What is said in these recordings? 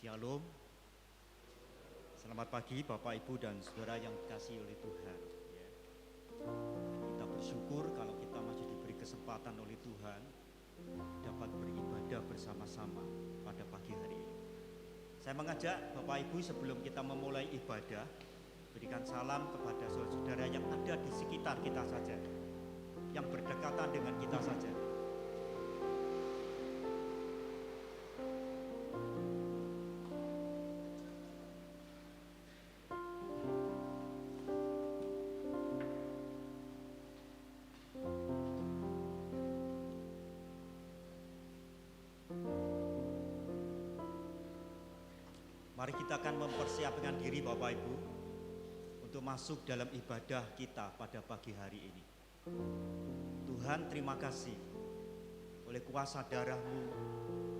Shalom. Selamat pagi Bapak Ibu dan Saudara yang dikasihi oleh Tuhan. Ya. Kita bersyukur kalau kita masih diberi kesempatan oleh Tuhan dapat beribadah bersama-sama pada pagi hari ini. Saya mengajak Bapak Ibu sebelum kita memulai ibadah, berikan salam kepada saudara-saudara yang ada di sekitar kita saja, yang berdekatan dengan kita saja. Mari kita akan mempersiapkan diri Bapak Ibu untuk masuk dalam ibadah kita pada pagi hari ini. Tuhan, terima kasih oleh kuasa darah-Mu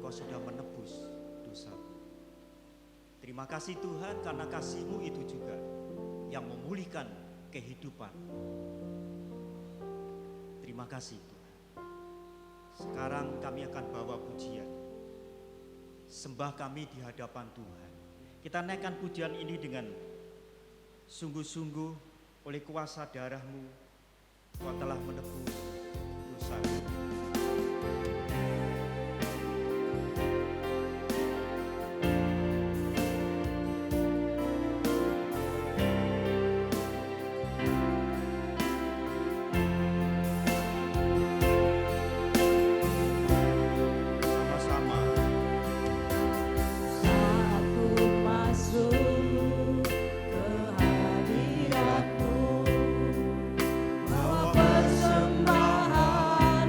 Kau sudah menebus dosaku. Terima kasih Tuhan karena kasih-Mu itu juga yang memulihkan kehidupan. Terima kasih Tuhan. Sekarang kami akan bawa pujian, sembah kami di hadapan Tuhan. Kita naikkan pujian ini dengan sungguh-sungguh oleh kuasa darah-Mu, Kau telah menebus dosa-Ku. Persembahan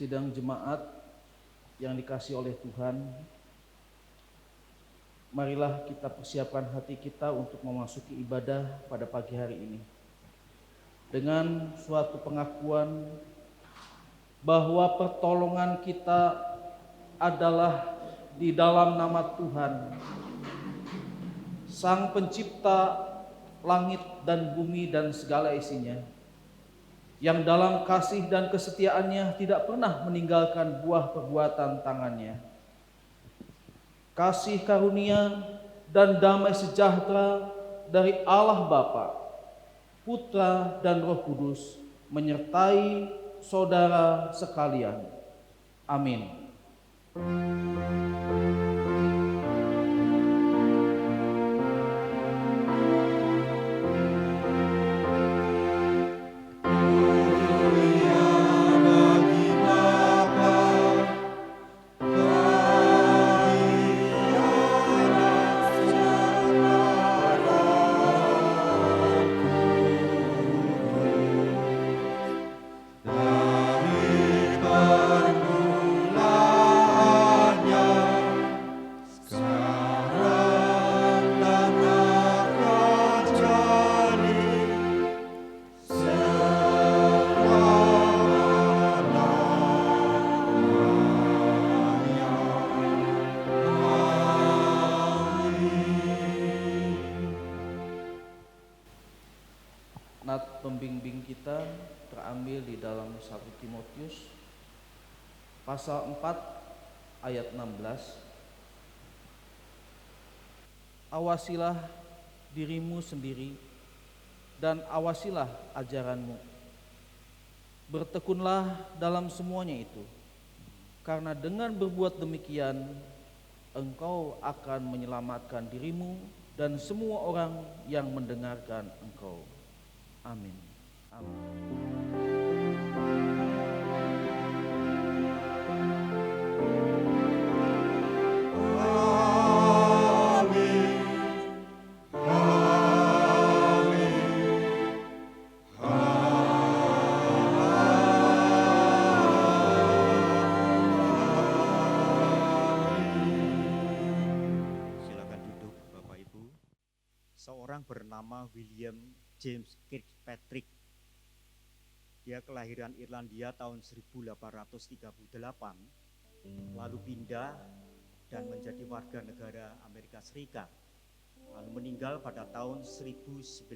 Sidang jemaat yang dikasihi oleh Tuhan, marilah kita persiapkan hati kita untuk memasuki ibadah pada pagi hari ini dengan suatu pengakuan bahwa pertolongan kita adalah di dalam nama Tuhan, Sang Pencipta langit dan bumi dan segala isinya, yang dalam kasih dan kesetiaannya tidak pernah meninggalkan buah perbuatan tangannya. Kasih karunia dan damai sejahtera dari Allah Bapa, Putra dan Roh Kudus menyertai saudara sekalian. Amin. Nat pembimbing kita terambil di dalam 1 Timotius pasal 4 ayat 16. Awasilah dirimu sendiri dan awasilah ajaranmu. Bertekunlah dalam semuanya itu, karena dengan berbuat demikian engkau akan menyelamatkan dirimu dan semua orang yang mendengarkan engkau. Amin. Amin. Silakan duduk Bapak Ibu. Seorang bernama William James Kirkpatrick. Dia kelahiran Irlandia tahun 1838, lalu pindah dan menjadi warga negara Amerika Serikat, lalu meninggal pada tahun 1921.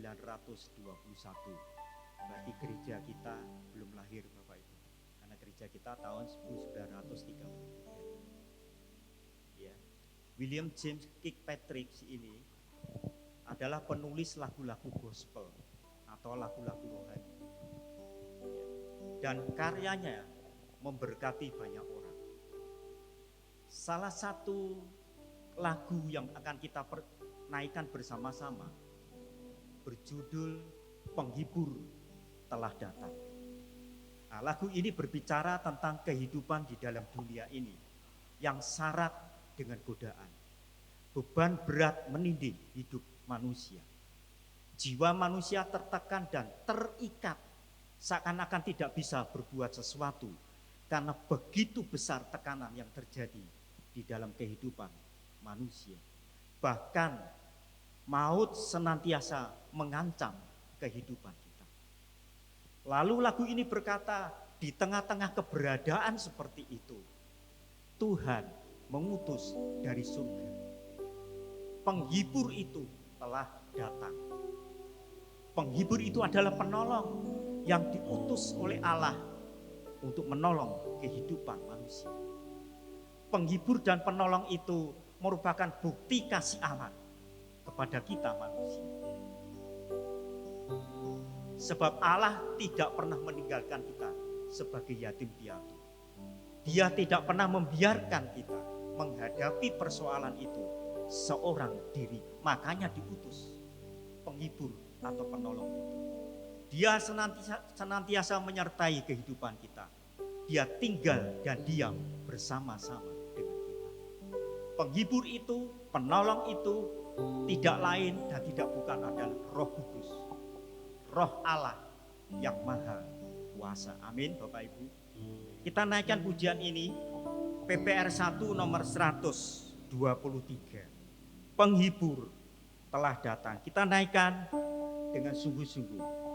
Berarti gereja kita belum lahir Bapak Ibu, karena gereja kita tahun 1933. Ya. William James Kirkpatrick ini adalah penulis lagu-lagu gospel atau lagu-lagu rohani, dan karyanya memberkati banyak orang. Salah satu lagu yang akan kita naikkan bersama-sama berjudul Penghibur Telah Datang. Nah, lagu ini berbicara tentang kehidupan di dalam dunia ini yang syarat dengan godaan. Beban berat menindih hidup manusia. Jiwa manusia tertekan dan terikat, seakan-akan tidak bisa berbuat sesuatu karena begitu besar tekanan yang terjadi di dalam kehidupan manusia. Bahkan maut senantiasa mengancam kehidupan kita. Lalu lagu ini berkata, di tengah-tengah keberadaan seperti itu, Tuhan mengutus dari surga. Penghibur itu telah datang. Penghibur itu adalah penolong yang diutus oleh Allah untuk menolong kehidupan manusia. Penghibur dan penolong itu merupakan bukti kasih Allah kepada kita manusia. Sebab Allah tidak pernah meninggalkan kita sebagai yatim piatu. Dia tidak pernah membiarkan kita menghadapi persoalan itu seorang diri. Makanya diutus penghibur atau penolong itu. Dia senantiasa menyertai kehidupan kita. Dia tinggal dan diam bersama-sama dengan kita. Penghibur itu, penolong itu tidak lain dan tidak bukan adalah Roh Kudus, Roh Allah yang Maha Kuasa. Amin Bapak Ibu. Kita naikkan pujian ini, PPR 1 nomor 123. Penghibur telah datang. Kita naikkan dengan sungguh-sungguh.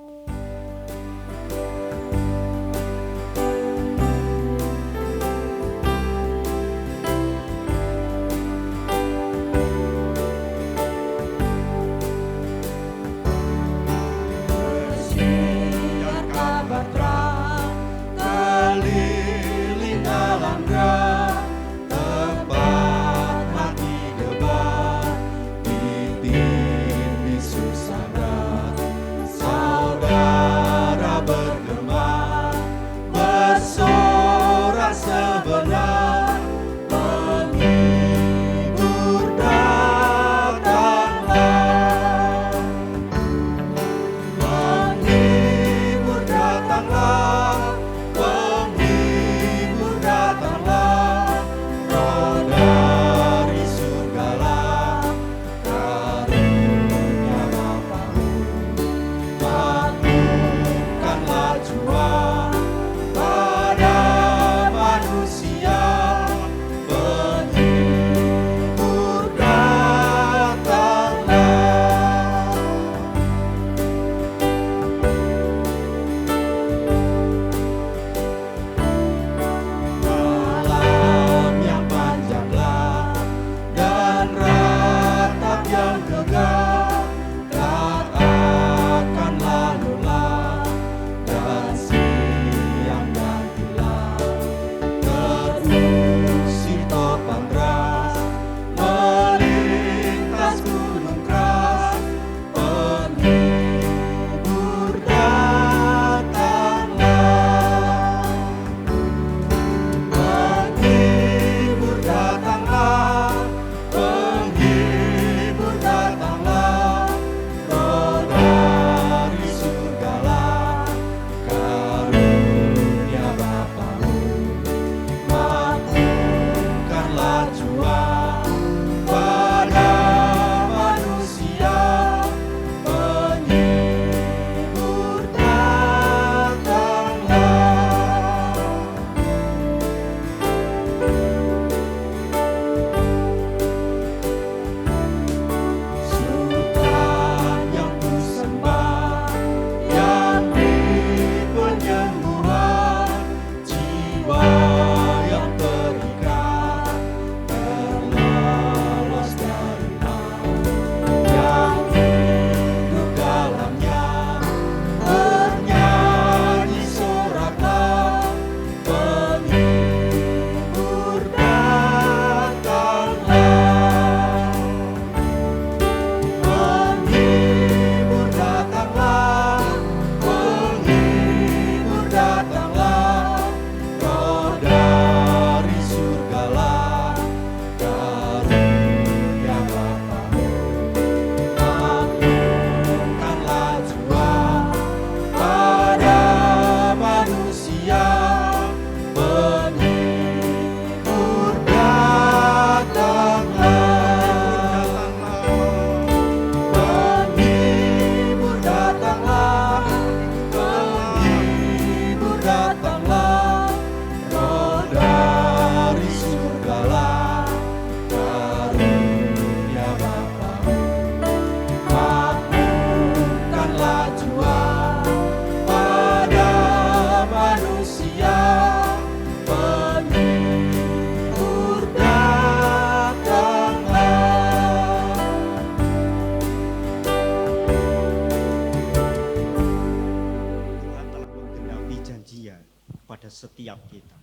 Setiap kita,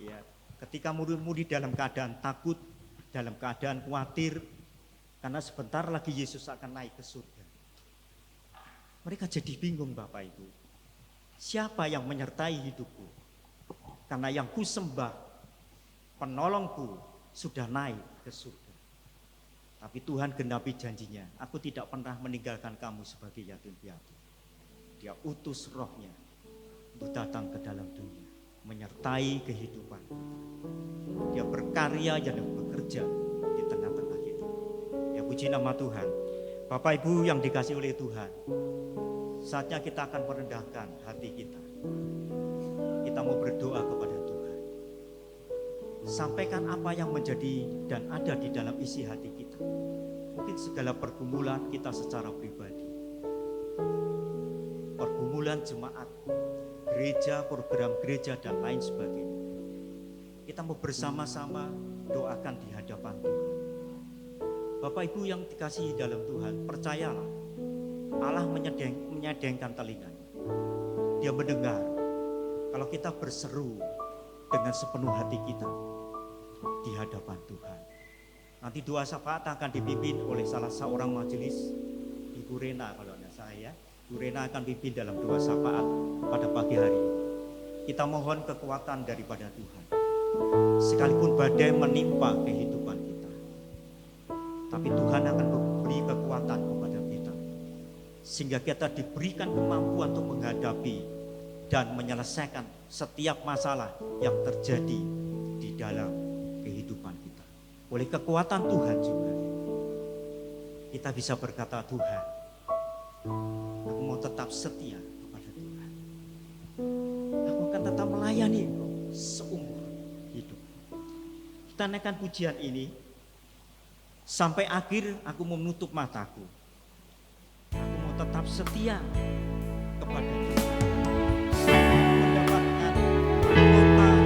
ya, ketika murid-murid dalam keadaan takut, dalam keadaan khawatir, karena sebentar lagi Yesus akan naik ke surga. Mereka jadi bingung, Bapak Ibu, siapa yang menyertai hidupku? Karena yang ku sembah, penolongku, sudah naik ke surga. Tapi Tuhan genapi janjinya, aku tidak pernah meninggalkan kamu sebagai yatim piatu. Dia utus rohnya untuk datang ke dalam dunia, menyertai kehidupan. Dia berkarya dan bekerja di tengah-tengah kita. Ya, puji nama Tuhan. Bapak Ibu yang dikasihi oleh Tuhan, saatnya kita akan merendahkan hati kita. Kita kita mau berdoa kepada Tuhan. Sampaikan apa yang menjadi dan ada di dalam isi hati kita. Mungkin segala pergumulan kita secara pribadi, pergumulan jemaat, gereja, program gereja, dan lain sebagainya. Kita mau bersama-sama doakan di hadapan Tuhan. Bapak Ibu yang dikasihi dalam Tuhan, percayalah, Allah menyedengkan telinganya. Dia mendengar kalau kita berseru dengan sepenuh hati kita di hadapan Tuhan. Nanti doa syafaat akan dipimpin oleh salah seorang majelis, Ibu Rena kalau tidak salah ya. Ibu Rena akan pimpin dalam doa syafaat pada pagi hari ini. Kita mohon kekuatan daripada Tuhan. Sekalipun badai menimpa kehidupan kita, tapi Tuhan akan memberi kekuatan kepada kita, sehingga kita diberikan kemampuan untuk menghadapi dan menyelesaikan setiap masalah yang terjadi di dalam kehidupan kita. Oleh kekuatan Tuhan juga, kita bisa berkata, Tuhan, aku mau tetap setia kepada Tuhan. Aku akan tetap melayani Engkau seumur hidup. Kita naikkan pujian ini sampai akhir. Aku mau menutup mataku. Aku mau tetap setia kepada Tuhan. Mendapatkan kota kehidupan.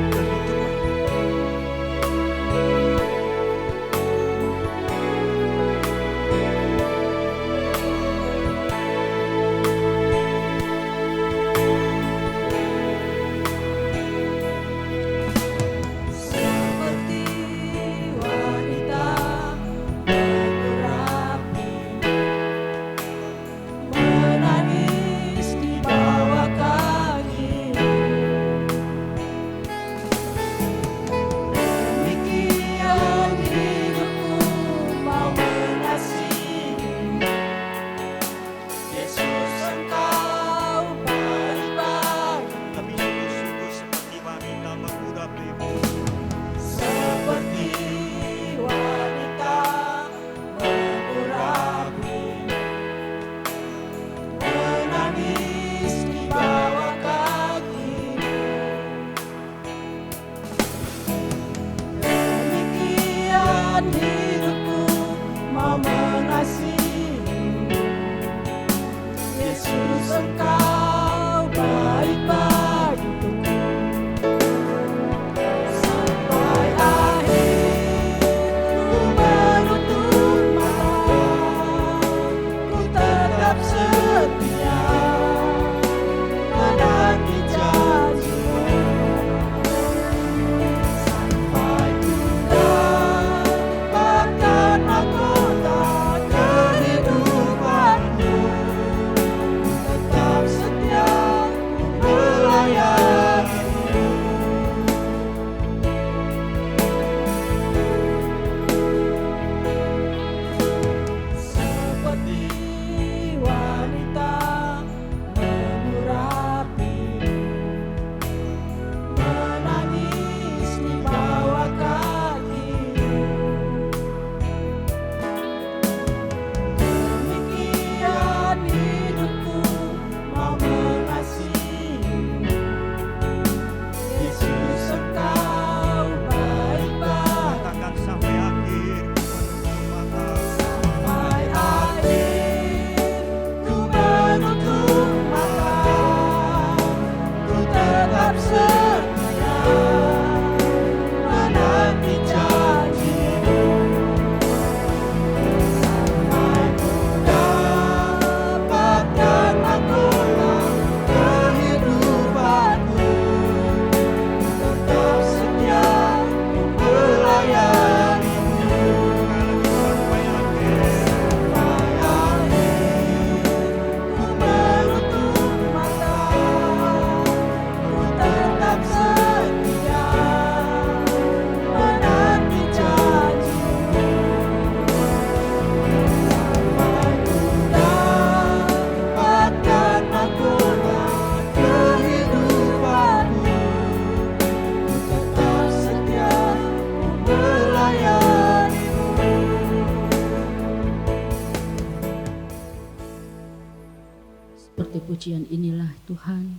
Pujian inilah Tuhan,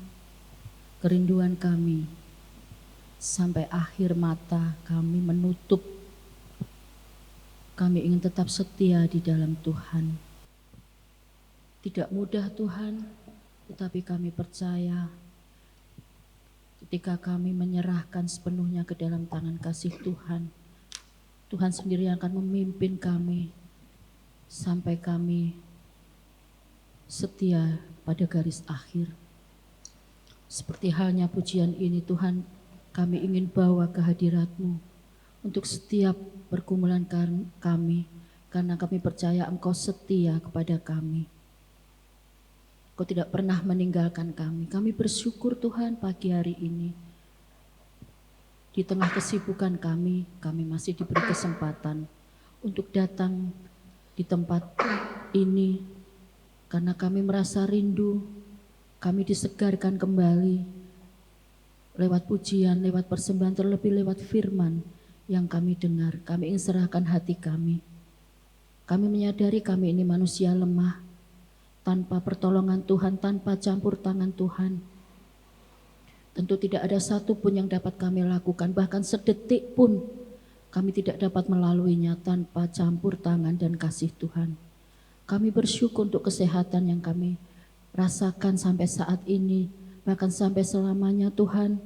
kerinduan kami sampai akhir mata kami menutup. Kami ingin tetap setia di dalam Tuhan. Tidak mudah Tuhan, tetapi kami percaya ketika kami menyerahkan sepenuhnya ke dalam tangan kasih Tuhan, Tuhan sendiri akan memimpin kami sampai kami setia pada garis akhir. Seperti halnya pujian ini Tuhan, kami ingin bawa ke hadirat-Mu untuk setiap pergumulan kami, karena kami percaya Engkau setia kepada kami. Engkau tidak pernah meninggalkan kami. Kami bersyukur Tuhan pagi hari ini. Di tengah kesibukan kami masih diberi kesempatan untuk datang di tempat ini, karena kami merasa rindu, kami disegarkan kembali lewat pujian, lewat persembahan, terlebih lewat firman yang kami dengar. Kami ingin serahkan hati kami. Kami menyadari kami ini manusia lemah, tanpa pertolongan Tuhan, tanpa campur tangan Tuhan. Tentu tidak ada satu pun yang dapat kami lakukan, bahkan sedetik pun kami tidak dapat melaluinya tanpa campur tangan dan kasih Tuhan. Kami bersyukur untuk kesehatan yang kami rasakan sampai saat ini, bahkan sampai selamanya Tuhan.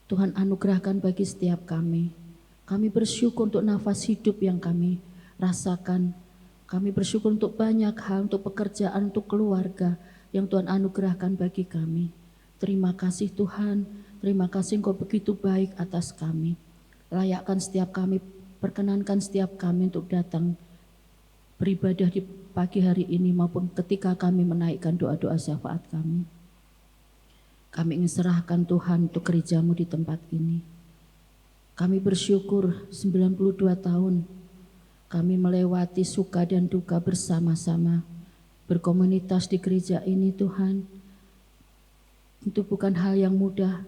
Tuhan anugerahkan bagi setiap kami. Kami bersyukur untuk nafas hidup yang kami rasakan. Kami bersyukur untuk banyak hal, untuk pekerjaan, untuk keluarga yang Tuhan anugerahkan bagi kami. Terima kasih Tuhan, terima kasih Engkau begitu baik atas kami. Layakkan setiap kami, perkenankan setiap kami untuk datang beribadah di pagi hari ini maupun ketika kami menaikkan doa-doa syafaat kami. Kami ingin serahkan Tuhan untuk gereja-Mu di tempat ini. Kami bersyukur 92 tahun kami melewati suka dan duka bersama-sama berkomunitas di gereja ini Tuhan. Itu bukan hal yang mudah,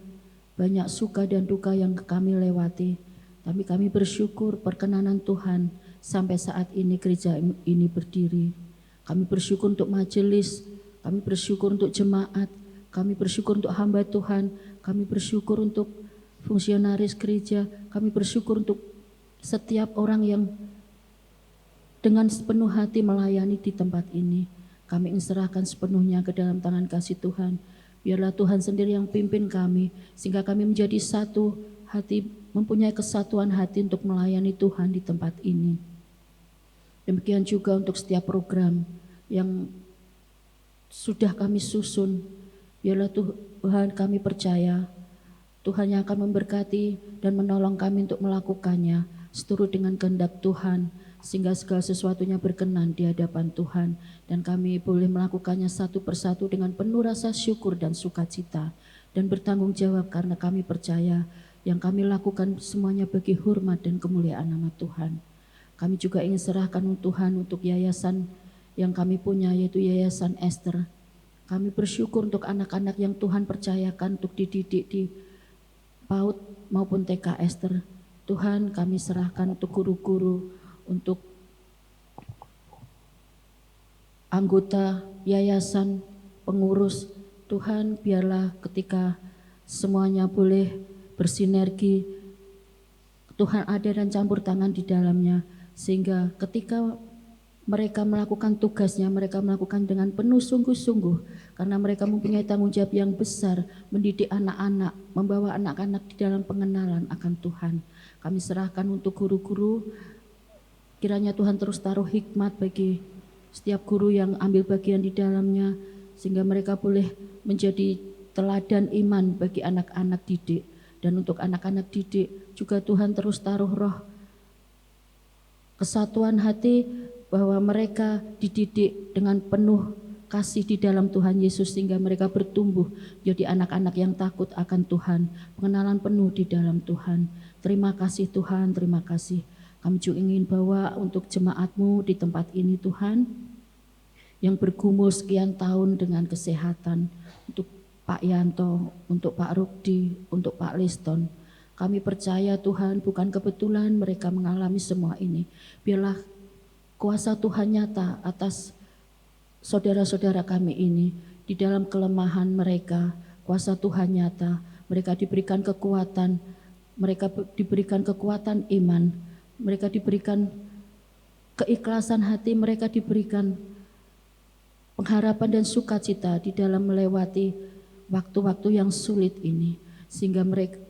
banyak suka dan duka yang kami lewati. Tapi kami bersyukur perkenanan Tuhan sampai saat ini gereja ini berdiri. Kami bersyukur untuk majelis, kami bersyukur untuk jemaat, kami bersyukur untuk hamba Tuhan, kami bersyukur untuk fungsionaris gereja, kami bersyukur untuk setiap orang yang dengan sepenuh hati melayani di tempat ini. Kami ingin serahkan sepenuhnya ke dalam tangan kasih Tuhan. Biarlah Tuhan sendiri yang pimpin kami, sehingga kami menjadi satu hati, mempunyai kesatuan hati untuk melayani Tuhan di tempat ini. Demikian juga untuk setiap program yang sudah kami susun. Biarlah Tuhan kami percaya, Tuhan yang akan memberkati dan menolong kami untuk melakukannya seturut dengan kehendak Tuhan, sehingga segala sesuatunya berkenan di hadapan Tuhan, dan kami boleh melakukannya satu persatu dengan penuh rasa syukur dan sukacita, dan bertanggung jawab karena kami percaya yang kami lakukan semuanya bagi hormat dan kemuliaan nama Tuhan. Kami juga ingin serahkan Tuhan untuk yayasan yang kami punya, yaitu Yayasan Esther. Kami bersyukur untuk anak-anak yang Tuhan percayakan untuk dididik di PAUD maupun TK Esther. Tuhan, kami serahkan untuk guru-guru, untuk anggota yayasan, pengurus. Tuhan, biarlah ketika semuanya boleh bersinergi, Tuhan ada dan campur tangan di dalamnya, sehingga ketika mereka melakukan tugasnya, mereka melakukan dengan penuh sungguh-sungguh, karena mereka mempunyai tanggung jawab yang besar, mendidik anak-anak, membawa anak-anak di dalam pengenalan akan Tuhan. Kami serahkan untuk guru-guru, kiranya Tuhan terus taruh hikmat bagi setiap guru yang ambil bagian di dalamnya, sehingga mereka boleh menjadi teladan iman bagi anak-anak didik. Dan untuk anak-anak didik juga Tuhan terus taruh roh kesatuan hati, bahwa mereka dididik dengan penuh kasih di dalam Tuhan Yesus, sehingga mereka bertumbuh jadi anak-anak yang takut akan Tuhan, pengenalan penuh di dalam Tuhan. Terima kasih Tuhan, terima kasih. Kami juga ingin bawa untuk jemaat-Mu di tempat ini Tuhan, yang bergumul sekian tahun dengan kesehatan, untuk Pak Yanto, untuk Pak Rukdi, untuk Pak Liston. Kami percaya Tuhan, bukan kebetulan mereka mengalami semua ini. Biarlah kuasa Tuhan nyata atas saudara-saudara kami ini, di dalam kelemahan mereka, kuasa Tuhan nyata mereka diberikan kekuatan, mereka diberikan kekuatan iman, mereka diberikan keikhlasan hati, mereka diberikan pengharapan dan sukacita di dalam melewati waktu-waktu yang sulit ini. Sehingga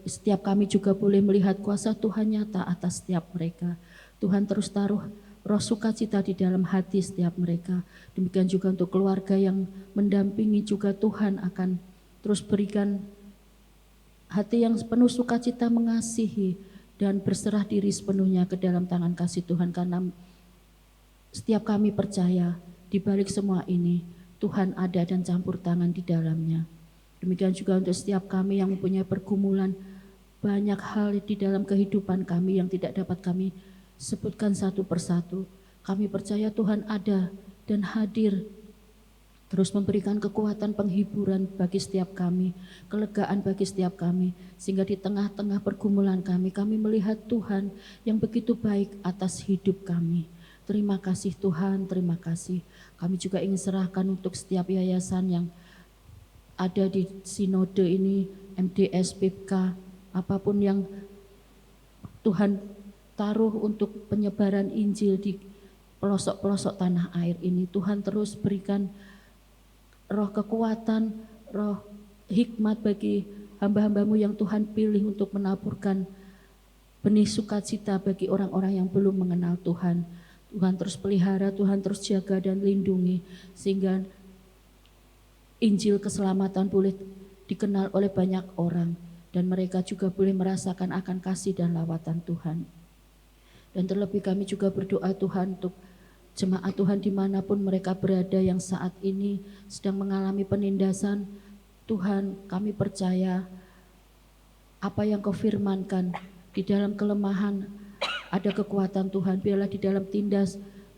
setiap kami juga boleh melihat kuasa Tuhan nyata atas setiap mereka. Tuhan terus taruh roh sukacita di dalam hati setiap mereka. Demikian juga untuk keluarga yang mendampingi juga Tuhan akan terus berikan hati yang penuh sukacita mengasihi dan berserah diri sepenuhnya ke dalam tangan kasih Tuhan. Karena setiap kami percaya di balik semua ini Tuhan ada dan campur tangan di dalamnya. Demikian juga untuk setiap kami yang mempunyai pergumulan, banyak hal di dalam kehidupan kami yang tidak dapat kami sebutkan satu persatu. Kami percaya Tuhan ada dan hadir, terus memberikan kekuatan penghiburan bagi setiap kami, kelegaan bagi setiap kami, sehingga di tengah-tengah pergumulan kami melihat Tuhan yang begitu baik atas hidup kami. Terima kasih Tuhan, terima kasih. Kami juga ingin serahkan untuk setiap yayasan yang ada di sinode ini, MDS, PIPK, apapun yang Tuhan taruh untuk penyebaran Injil di pelosok-pelosok tanah air ini. Tuhan terus berikan roh kekuatan, roh hikmat bagi hamba-hambamu yang Tuhan pilih untuk menaburkan benih sukacita bagi orang-orang yang belum mengenal Tuhan. Tuhan terus pelihara, Tuhan terus jaga dan lindungi, sehingga Injil keselamatan boleh dikenal oleh banyak orang dan mereka juga boleh merasakan akan kasih dan lawatan Tuhan. Dan terlebih kami juga berdoa Tuhan untuk jemaat Tuhan dimanapun mereka berada yang saat ini sedang mengalami penindasan. Tuhan, kami percaya apa yang Kau firmankan, di dalam kelemahan ada kekuatan Tuhan. Biarlah di dalam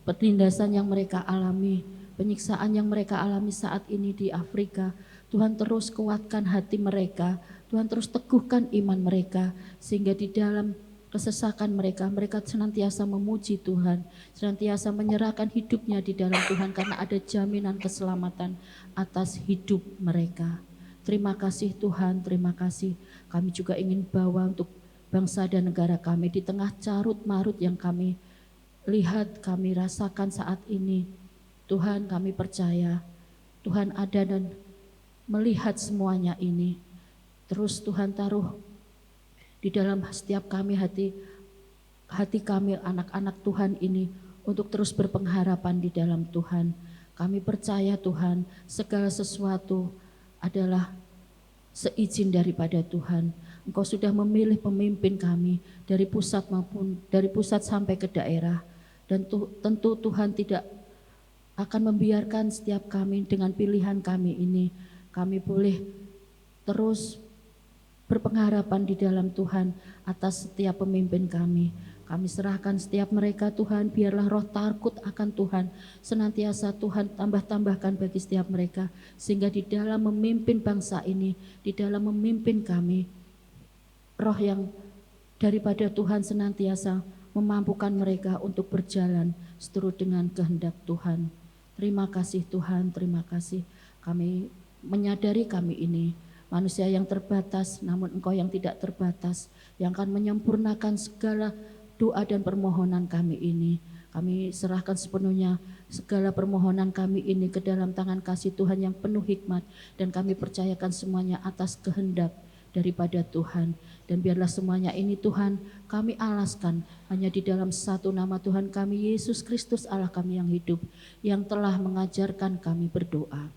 penindasan yang mereka alami, penyiksaan yang mereka alami saat ini di Afrika, Tuhan terus kuatkan hati mereka, Tuhan terus teguhkan iman mereka, sehingga di dalam kesesakan mereka senantiasa memuji Tuhan, senantiasa menyerahkan hidupnya di dalam Tuhan, karena ada jaminan keselamatan atas hidup mereka. Terima kasih Tuhan, terima kasih. Kami juga ingin bawa untuk bangsa dan negara kami di tengah carut marut yang kami lihat, kami rasakan saat ini. Tuhan, kami percaya Tuhan ada dan melihat semuanya ini. Terus Tuhan taruh di dalam setiap kami hati kami anak-anak Tuhan ini untuk terus berpengharapan di dalam Tuhan. Kami percaya Tuhan, segala sesuatu adalah seizin daripada Tuhan. Engkau sudah memilih pemimpin kami dari pusat sampai ke daerah, dan tentu Tuhan tidak akan membiarkan setiap kami dengan pilihan kami ini. Kami boleh terus berpengharapan di dalam Tuhan atas setiap pemimpin kami. Kami serahkan setiap mereka Tuhan, biarlah roh takut akan Tuhan senantiasa Tuhan tambah-tambahkan bagi setiap mereka, sehingga di dalam memimpin bangsa ini, di dalam memimpin kami, roh yang daripada Tuhan senantiasa memampukan mereka untuk berjalan seturut dengan kehendak Tuhan. Terima kasih Tuhan, terima kasih. Kami menyadari kami ini manusia yang terbatas, namun Engkau yang tidak terbatas, yang akan menyempurnakan segala doa dan permohonan kami ini. Kami serahkan sepenuhnya segala permohonan kami ini ke dalam tangan kasih Tuhan yang penuh hikmat, dan kami percayakan semuanya atas kehendak daripada Tuhan. Dan biarlah semuanya ini Tuhan kami alaskan hanya di dalam satu nama Tuhan kami, Yesus Kristus Allah kami yang hidup, yang telah mengajarkan kami berdoa.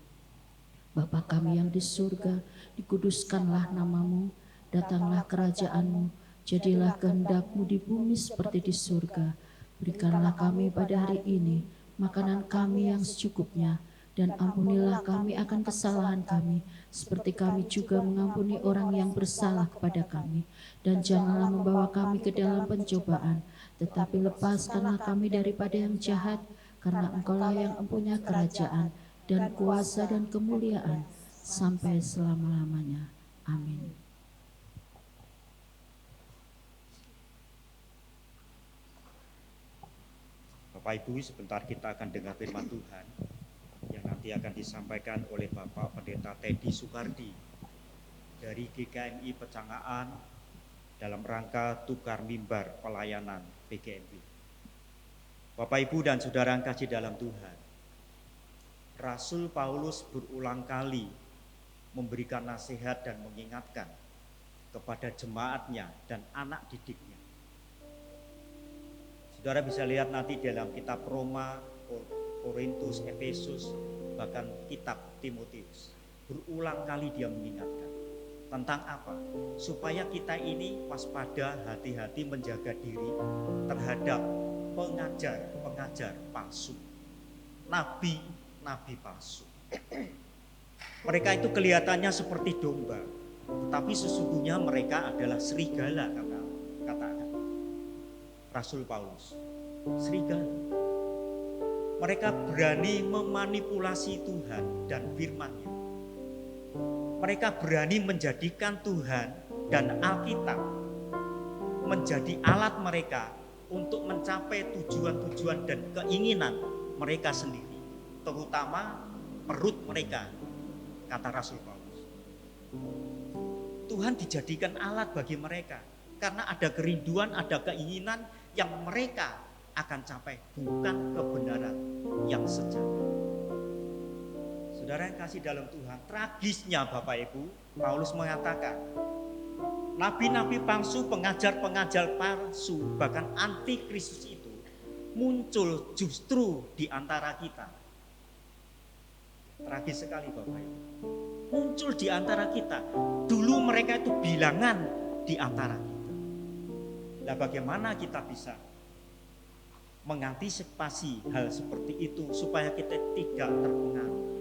Bapa kami yang di surga, dikuduskanlah namamu, datanglah kerajaanmu, jadilah kehendak-Mu di bumi seperti di surga. Berikanlah kami pada hari ini makanan kami yang secukupnya, dan ampunilah kami akan kesalahan kami, seperti kami juga mengampuni orang yang bersalah kepada kami. Dan janganlah membawa kami ke dalam pencobaan, tetapi lepaskanlah kami daripada yang jahat, karena Engkau-Lah yang mempunyai kerajaan dan kuasa dan kemuliaan sampai selama-lamanya. Amin. Bapak Ibu, sebentar kita akan dengar firman Tuhan yang nanti akan disampaikan oleh Bapak Pendeta Teddy Sukardi dari GKMI Pecangaan dalam rangka tukar mimbar pelayanan PGMB. Bapak, Ibu, dan saudara yang kasih dalam Tuhan, Rasul Paulus berulang kali memberikan nasihat dan mengingatkan kepada jemaatnya dan anak didiknya. Saudara bisa lihat nanti dalam kitab Roma, Korintus, Efesus, bahkan kitab Timotius. Berulang kali dia mengingatkan. Tentang apa? Supaya kita ini waspada, hati-hati menjaga diri terhadap pengajar-pengajar palsu. Nabi palsu. Mereka itu kelihatannya seperti domba, tetapi sesungguhnya mereka adalah serigala, kata Rasul Paulus. Serigala. Mereka berani memanipulasi Tuhan dan firman-Nya. Mereka berani menjadikan Tuhan dan Alkitab menjadi alat mereka untuk mencapai tujuan-tujuan dan keinginan mereka sendiri, terutama perut mereka, kata Rasul Paulus. Tuhan dijadikan alat bagi mereka karena ada kerinduan, ada keinginan yang mereka akan capai, bukan kebenaran yang sejati. Saudara yang kasih dalam Tuhan, tragisnya Bapak Ibu, Paulus mengatakan nabi-nabi palsu, pengajar-pengajar palsu, bahkan antikristus itu muncul justru di antara kita. Tragis sekali Bapak Ibu. Muncul di antara kita. Dulu mereka itu bilangan di antara kita. Nah, bagaimana kita bisa mengantisipasi hal seperti itu supaya kita tidak terpengaruh?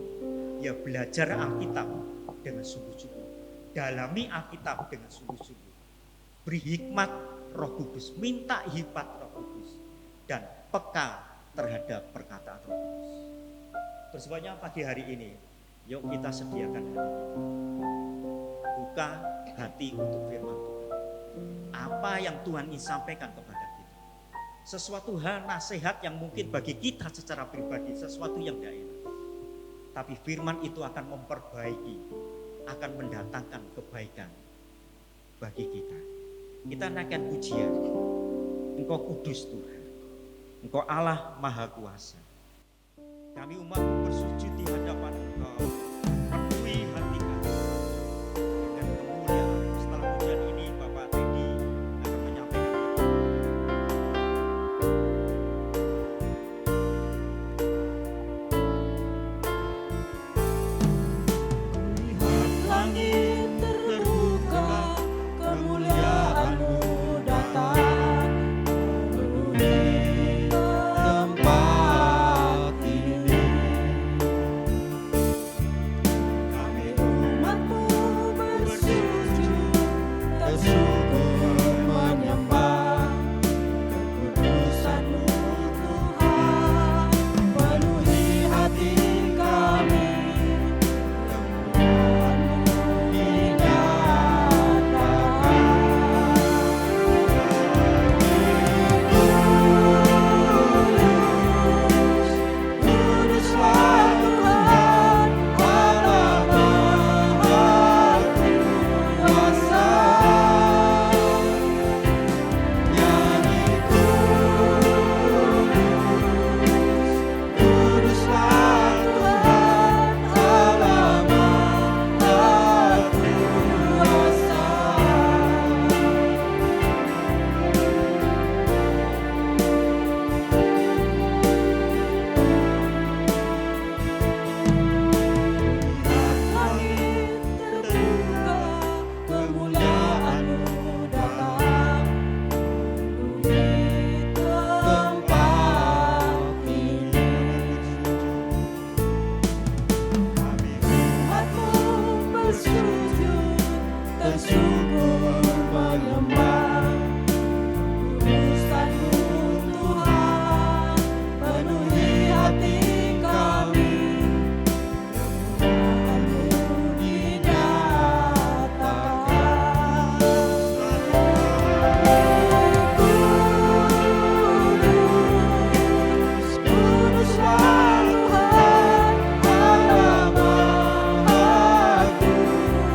Ya, belajar Alkitab dengan sungguh-sungguh. Dalami Alkitab dengan sungguh-sungguh. Beri hikmat Roh Kudus, minta hikmat Roh Kudus, dan peka terhadap perkataan Roh Kudus. Bersebabnya pagi hari ini, yuk kita sediakan hati kita. Buka hati untuk firman Tuhan. Apa yang Tuhan ingin sampaikan kepada kita. Sesuatu hal nasihat yang mungkin bagi kita secara pribadi sesuatu yang tidak enak. Tapi firman itu akan memperbaiki, akan mendatangkan kebaikan bagi kita. Kita naikkan pujian. Engkau kudus Tuhan. Engkau Allah Maha Kuasa. Kami umat bersujud di hadapan Engkau. Penuhi hati kami dengan kemuliaan. Setelah pujian ini Bapak Teddy akan menyampaikan langit terbuka, kemuliaan-Mu datang memenuhi tempat ini. Kami umat-Mu bersujud, tersyukur menyembah kekudusan-Mu Tuhan. Penuhi hati kami.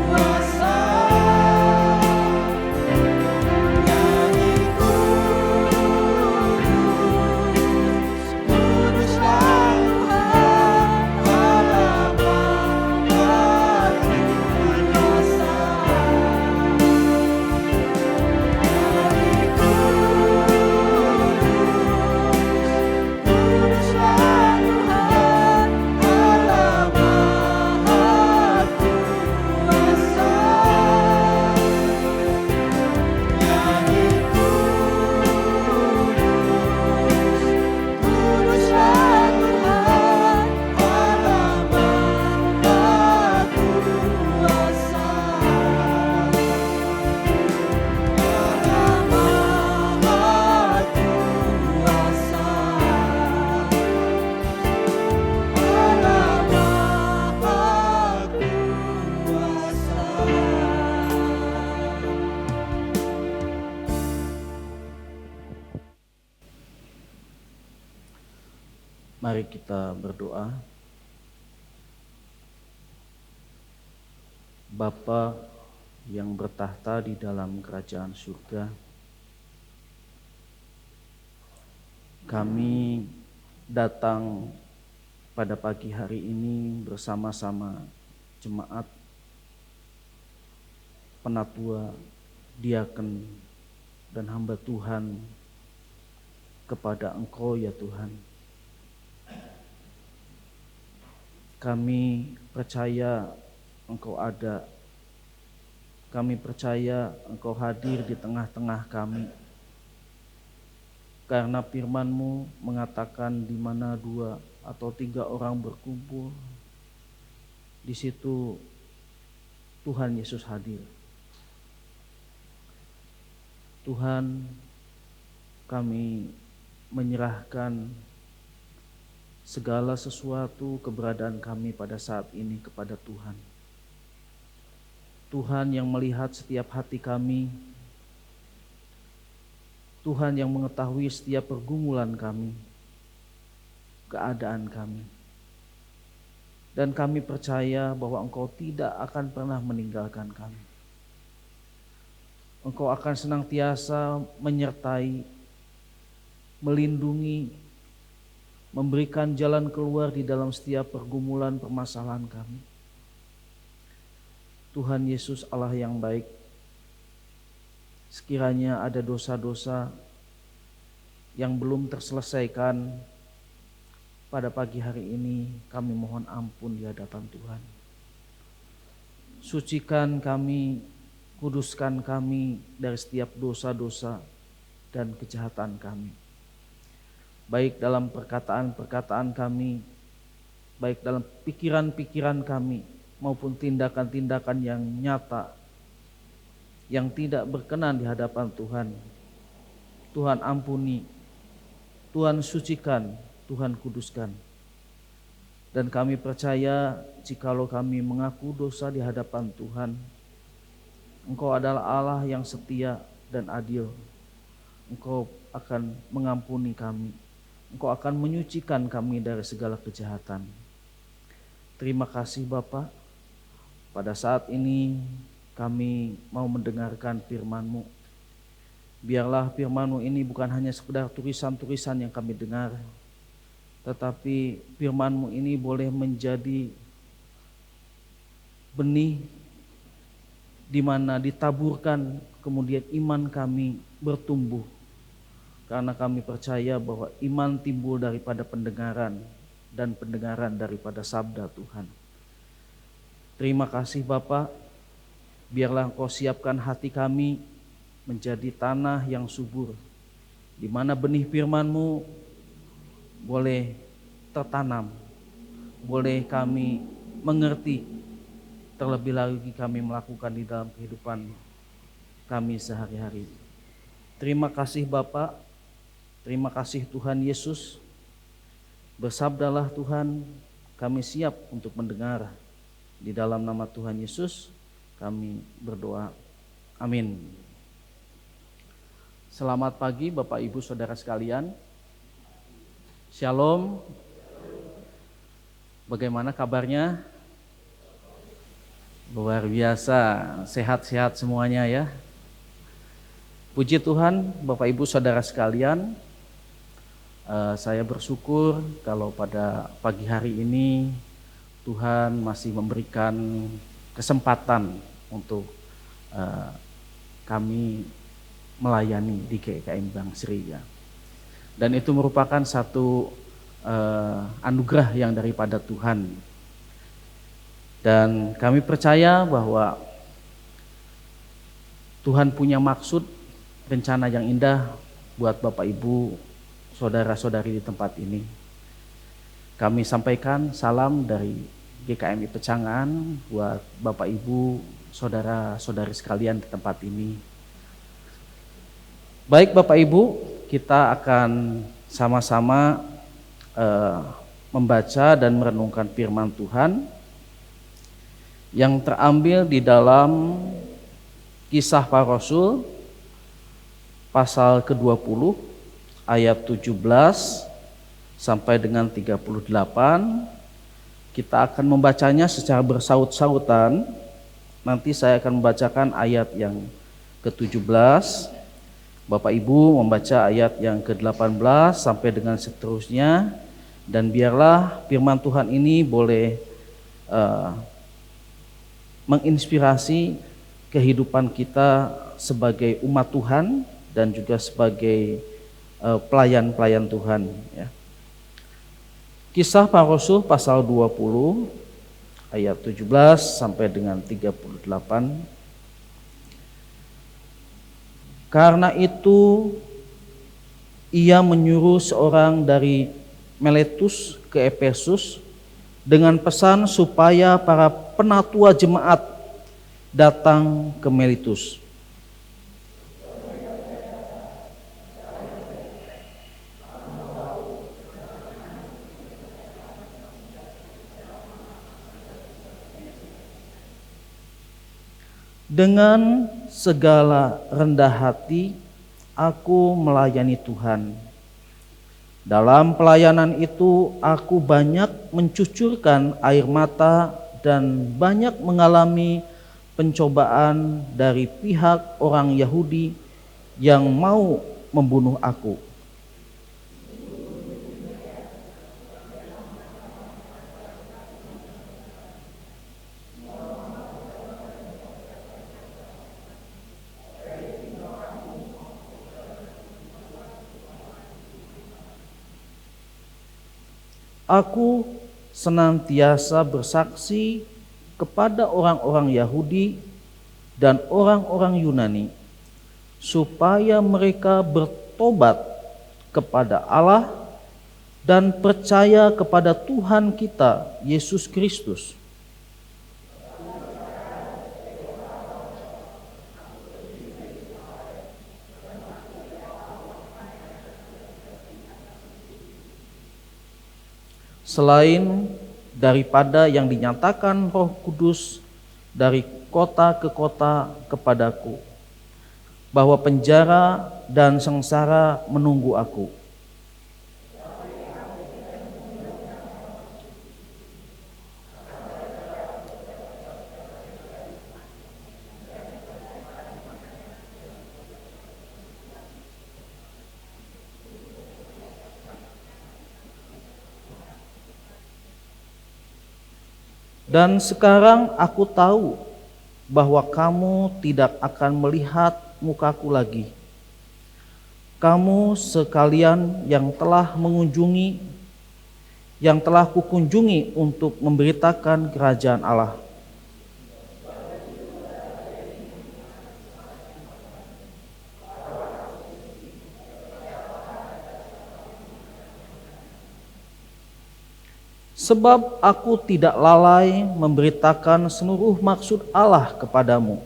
Kuasa Mari kita berdoa. Bapa yang bertahta di dalam kerajaan surga, kami datang pada pagi hari ini bersama-sama jemaat, penatua, diaken, dan hamba Tuhan kepada Engkau ya Tuhan. Kami percaya Engkau ada. Kami percaya Engkau hadir di tengah-tengah kami. Karena firman-Mu mengatakan di mana 2 atau 3 orang berkumpul, di situ Tuhan Yesus hadir. Tuhan, kami menyerahkan segala sesuatu keberadaan kami pada saat ini kepada Tuhan. Tuhan yang melihat setiap hati kami, Tuhan yang mengetahui setiap pergumulan kami, keadaan kami. Dan kami percaya bahwa Engkau tidak akan pernah meninggalkan kami. Engkau akan senantiasa menyertai, melindungi, memberikan jalan keluar di dalam setiap pergumulan permasalahan kami. Tuhan Yesus Allah yang baik, sekiranya ada dosa-dosa yang belum terselesaikan pada pagi hari ini, kami mohon ampun di hadapan Tuhan. Sucikan kami, kuduskan kami dari setiap dosa-dosa dan kejahatan kami. Baik dalam perkataan-perkataan kami, baik dalam pikiran-pikiran kami, maupun tindakan-tindakan yang nyata, yang tidak berkenan di hadapan Tuhan. Tuhan ampuni, Tuhan sucikan, Tuhan kuduskan. Dan kami percaya jikalau kami mengaku dosa di hadapan Tuhan, Engkau adalah Allah yang setia dan adil. Engkau akan mengampuni kami, Engkau akan menyucikan kami dari segala kejahatan. Terima kasih Bapa. Pada saat ini kami mau mendengarkan firman-Mu. Biarlah firman-Mu ini bukan hanya sekedar tulisan-tulisan yang kami dengar, tetapi firman-Mu ini boleh menjadi benih di mana ditaburkan, kemudian iman kami bertumbuh. Karena kami percaya bahwa iman timbul daripada pendengaran, dan pendengaran daripada sabda Tuhan. Terima kasih Bapa. Biarlah Engkau siapkan hati kami menjadi tanah yang subur, di mana benih firman-Mu boleh tertanam, boleh kami mengerti, terlebih lagi kami melakukan di dalam kehidupan kami sehari-hari. Terima kasih Bapa, terima kasih Tuhan Yesus. Bersabdalah Tuhan, kami siap untuk mendengar. Di dalam nama Tuhan Yesus kami berdoa. Amin. Selamat pagi Bapak Ibu Saudara sekalian. Shalom. Bagaimana kabarnya? Luar biasa, sehat-sehat semuanya ya. Puji Tuhan Bapak Ibu Saudara sekalian. Saya bersyukur kalau pada pagi hari ini Tuhan masih memberikan kesempatan untuk kami melayani di GKM Bang Sri ya. Dan itu merupakan satu anugerah yang daripada Tuhan. Dan kami percaya bahwa Tuhan punya maksud, rencana yang indah buat Bapak Ibu, saudara-saudari di tempat ini. Kami sampaikan salam dari GKMI Pecangan buat Bapak Ibu, saudara-saudari sekalian di tempat ini. Baik Bapak Ibu, kita akan sama-sama membaca dan merenungkan firman Tuhan yang terambil di dalam Kisah Para Rasul pasal ke-20 ayat 17 sampai dengan 38. Kita akan membacanya secara bersaut-sautan. Nanti saya akan membacakan ayat yang ke-17, Bapak Ibu membaca ayat yang ke-18 sampai dengan seterusnya. Dan biarlah firman Tuhan ini boleh menginspirasi kehidupan kita sebagai umat Tuhan dan juga sebagai pelayan-pelayan Tuhan, ya. Kisah Para Rasul pasal 20 ayat 17 sampai dengan 38. Karena itu ia menyuruh seorang dari Miletus ke Efesus dengan pesan supaya para penatua jemaat datang ke Miletus. Dengan segala rendah hati aku melayani Tuhan. Dalam pelayanan itu aku banyak mencucurkan air mata dan banyak mengalami pencobaan dari pihak orang Yahudi yang mau membunuh aku. Aku senantiasa bersaksi kepada orang-orang Yahudi dan orang-orang Yunani supaya mereka bertobat kepada Allah dan percaya kepada Tuhan kita Yesus Kristus. Selain daripada yang dinyatakan Roh Kudus dari kota ke kota kepadaku, bahwa penjara dan sengsara menunggu aku. Dan sekarang aku tahu bahwa kamu tidak akan melihat mukaku lagi. Kamu sekalian yang telah kukunjungi untuk memberitakan kerajaan Allah. Sebab aku tidak lalai memberitakan seluruh maksud Allah kepadamu.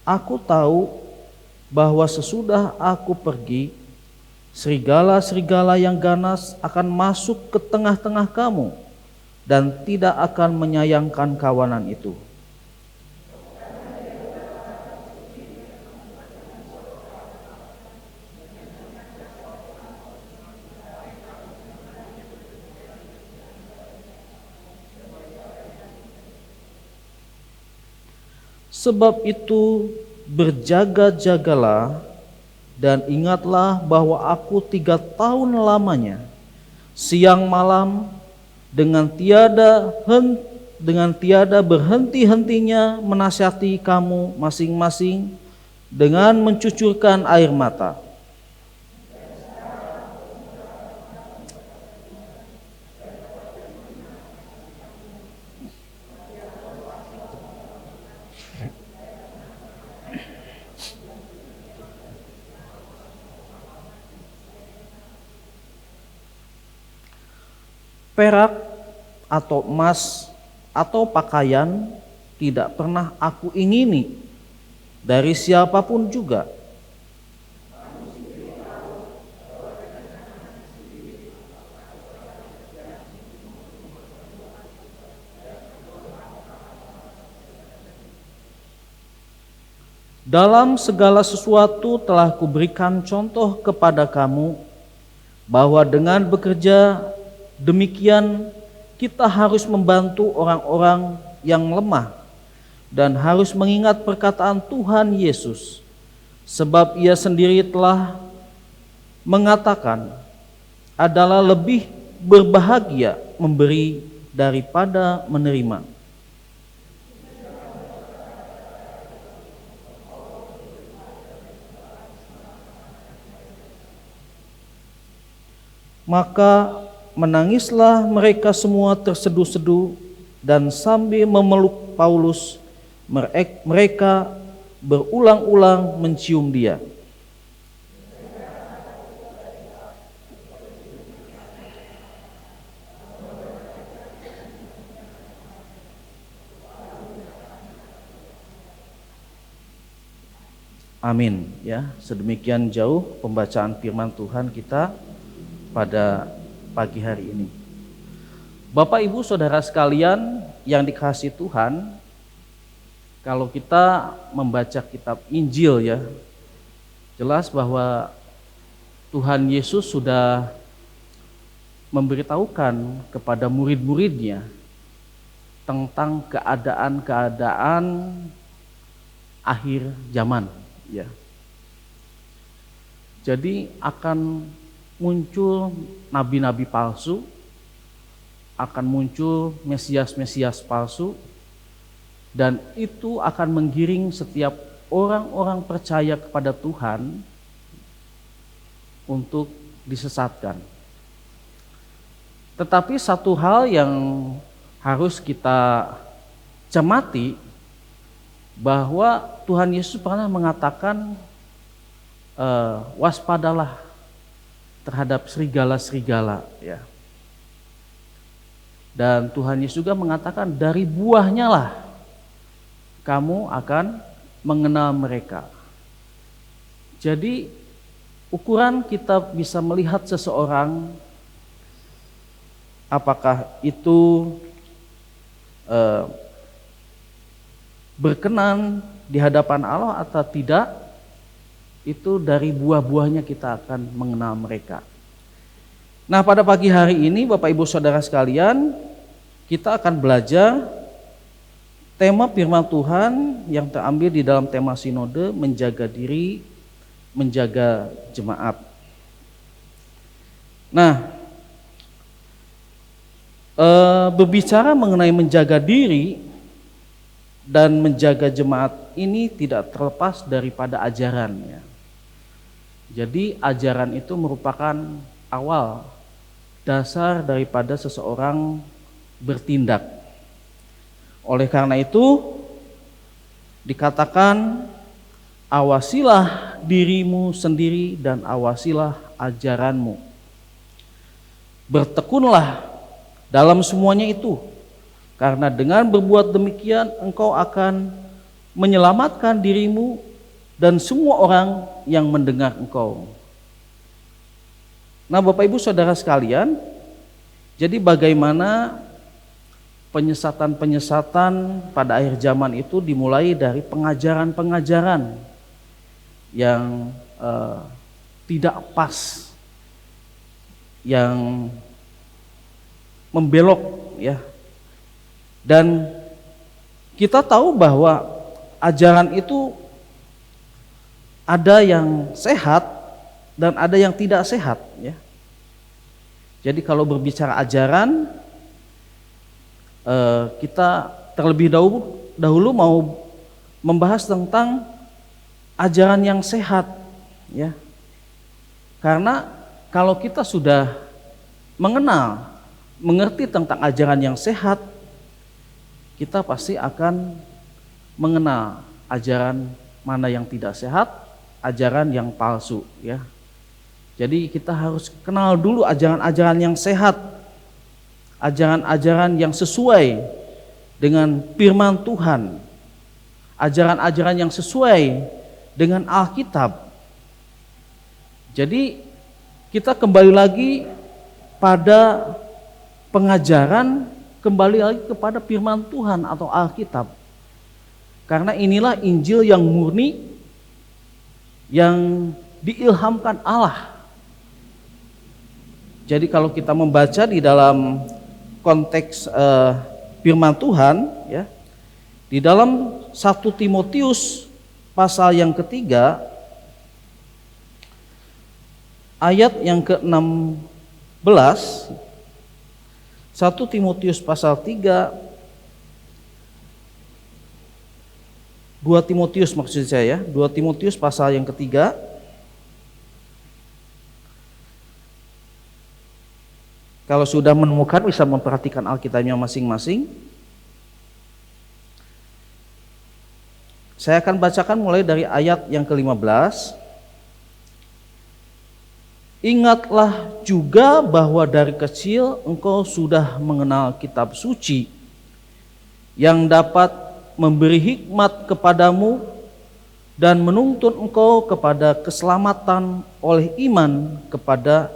Aku tahu bahwa sesudah aku pergi, serigala-serigala yang ganas akan masuk ke tengah-tengah kamu dan tidak akan menyayangkan kawanan itu. Sebab itu berjaga-jagalah dan ingatlah bahwa aku 3 tahun lamanya siang malam dengan tiada berhenti-hentinya menasihati kamu masing-masing dengan mencucurkan air mata. Perak atau emas atau pakaian tidak pernah aku ingini dari siapapun juga. Dalam segala sesuatu telah kuberikan contoh kepada kamu, bahwa dengan bekerja demikian kita harus membantu orang-orang yang lemah dan harus mengingat perkataan Tuhan Yesus, sebab Ia sendiri telah mengatakan, adalah lebih berbahagia memberi daripada menerima. Maka menangislah mereka semua terseduh-seduh, dan sambil memeluk Paulus, mereka berulang-ulang mencium dia. Amin. Ya, sedemikian jauh pembacaan firman Tuhan kita pada pagi hari ini. Bapak Ibu Saudara sekalian yang dikasihi Tuhan, kalau kita membaca kitab Injil ya, jelas bahwa Tuhan Yesus sudah memberitahukan kepada murid-muridnya tentang keadaan-keadaan akhir zaman ya. Jadi akan muncul nabi-nabi palsu, akan muncul mesias-mesias palsu, dan itu akan menggiring setiap orang-orang percaya kepada Tuhan untuk disesatkan. Tetapi satu hal yang harus kita cermati, bahwa Tuhan Yesus pernah mengatakan, waspadalah terhadap serigala-serigala ya. Dan Tuhan Yesus juga mengatakan, dari buahnya lah kamu akan mengenal mereka. Jadi ukuran kita bisa melihat seseorang, apakah itu berkenan di hadapan Allah atau tidak, itu dari buah-buahnya kita akan mengenal mereka. Nah, pada pagi hari ini Bapak Ibu Saudara sekalian, kita akan belajar tema firman Tuhan yang terambil di dalam tema sinode, menjaga diri, menjaga jemaat. Nah, berbicara mengenai menjaga diri dan menjaga jemaat ini tidak terlepas daripada ajaran ya. Jadi ajaran itu merupakan awal dasar daripada seseorang bertindak. Oleh karena itu dikatakan, awasilah dirimu sendiri dan awasilah ajaranmu. Bertekunlah dalam semuanya itu, karena dengan berbuat demikian engkau akan menyelamatkan dirimu dan semua orang yang mendengar engkau. Nah, Bapak Ibu Saudara sekalian, jadi bagaimana penyesatan-penyesatan pada akhir zaman itu dimulai dari pengajaran-pengajaran yang tidak pas, yang membelok ya. Dan kita tahu bahwa ajaran itu ada yang sehat dan ada yang tidak sehat ya. Jadi kalau berbicara ajaran, kita terlebih dahulu mau membahas tentang ajaran yang sehat ya. Karena kalau kita sudah mengerti tentang ajaran yang sehat, kita pasti akan mengenal ajaran mana yang tidak sehat, ajaran yang palsu ya. Jadi kita harus kenal dulu ajaran-ajaran yang sehat, ajaran-ajaran yang sesuai dengan firman Tuhan, ajaran-ajaran yang sesuai dengan Alkitab. Jadi kita kembali lagi pada pengajaran, kembali lagi kepada firman Tuhan atau Alkitab. Karena inilah Injil yang murni, yang diilhamkan Allah. Jadi kalau kita membaca di dalam konteks firman Tuhan, ya, di dalam 1 Timotius pasal yang ketiga ayat yang ke-16, 1 Timotius pasal 3, 2 Timotius maksud saya, 2 Timotius pasal yang ketiga, kalau sudah menemukan bisa memperhatikan Alkitabnya masing-masing. Saya akan bacakan mulai dari ayat yang ke-15. Ingatlah juga bahwa dari kecil engkau sudah mengenal kitab suci yang dapat memberi hikmat kepadamu dan menuntun engkau kepada keselamatan oleh iman kepada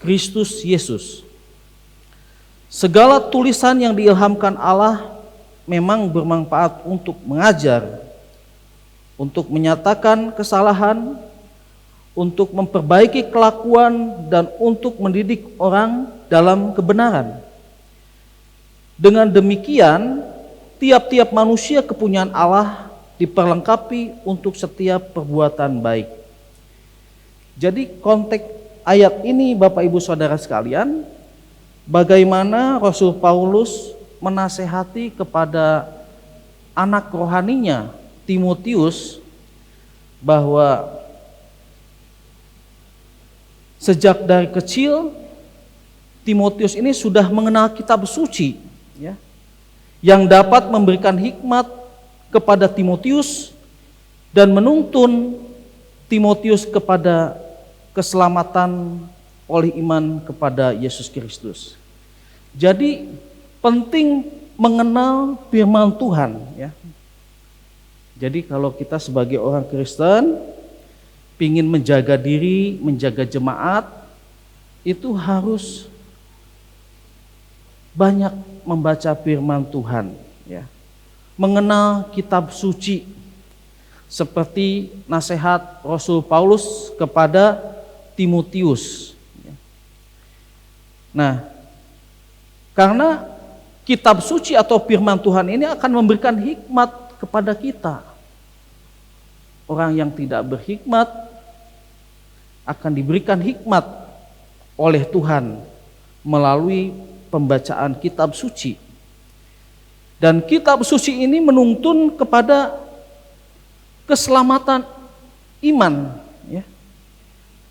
Kristus Yesus. Segala tulisan yang diilhamkan Allah memang bermanfaat untuk mengajar, untuk menyatakan kesalahan, untuk memperbaiki kelakuan, dan untuk mendidik orang dalam kebenaran. Dengan demikian, tiap-tiap manusia kepunyaan Allah diperlengkapi untuk setiap perbuatan baik. Jadi konteks ayat ini Bapak Ibu Saudara sekalian, bagaimana Rasul Paulus menasehati kepada anak rohaninya Timotius bahwa sejak dari kecil Timotius ini sudah mengenal kitab suci, ya, yang dapat memberikan hikmat kepada Timotius dan menuntun Timotius kepada keselamatan oleh iman kepada Yesus Kristus. Jadi penting mengenal firman Tuhan, ya. Jadi kalau kita sebagai orang Kristen ingin menjaga diri, menjaga jemaat, itu harus banyak membaca firman Tuhan, ya. Mengenal kitab suci seperti nasihat Rasul Paulus kepada Timotius. Nah, karena kitab suci atau firman Tuhan ini akan memberikan hikmat kepada kita. Orang yang tidak berhikmat akan diberikan hikmat oleh Tuhan melalui pembacaan kitab suci. Dan kitab suci ini menuntun kepada keselamatan iman, ya.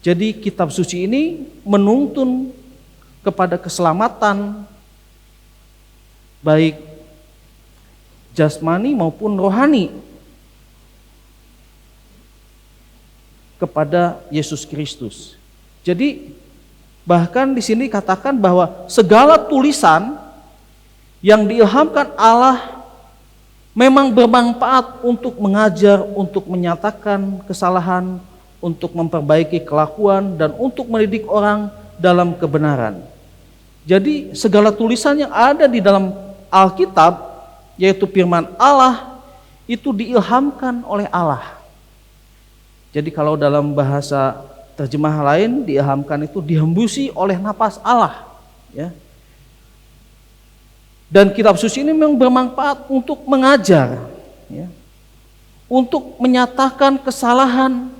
Jadi kitab suci ini menuntun kepada keselamatan baik jasmani maupun rohani kepada Yesus Kristus. Jadi bahkan di sini katakan bahwa segala tulisan yang diilhamkan Allah memang bermanfaat untuk mengajar, untuk menyatakan kesalahan, untuk memperbaiki kelakuan, dan untuk mendidik orang dalam kebenaran. Jadi segala tulisan yang ada di dalam Alkitab, yaitu firman Allah, itu diilhamkan oleh Allah. Jadi kalau dalam bahasa terjemah lain, diilhamkan itu dihembusi oleh napas Allah, ya. Dan kitab suci ini memang bermanfaat untuk mengajar, ya, untuk menyatakan kesalahan,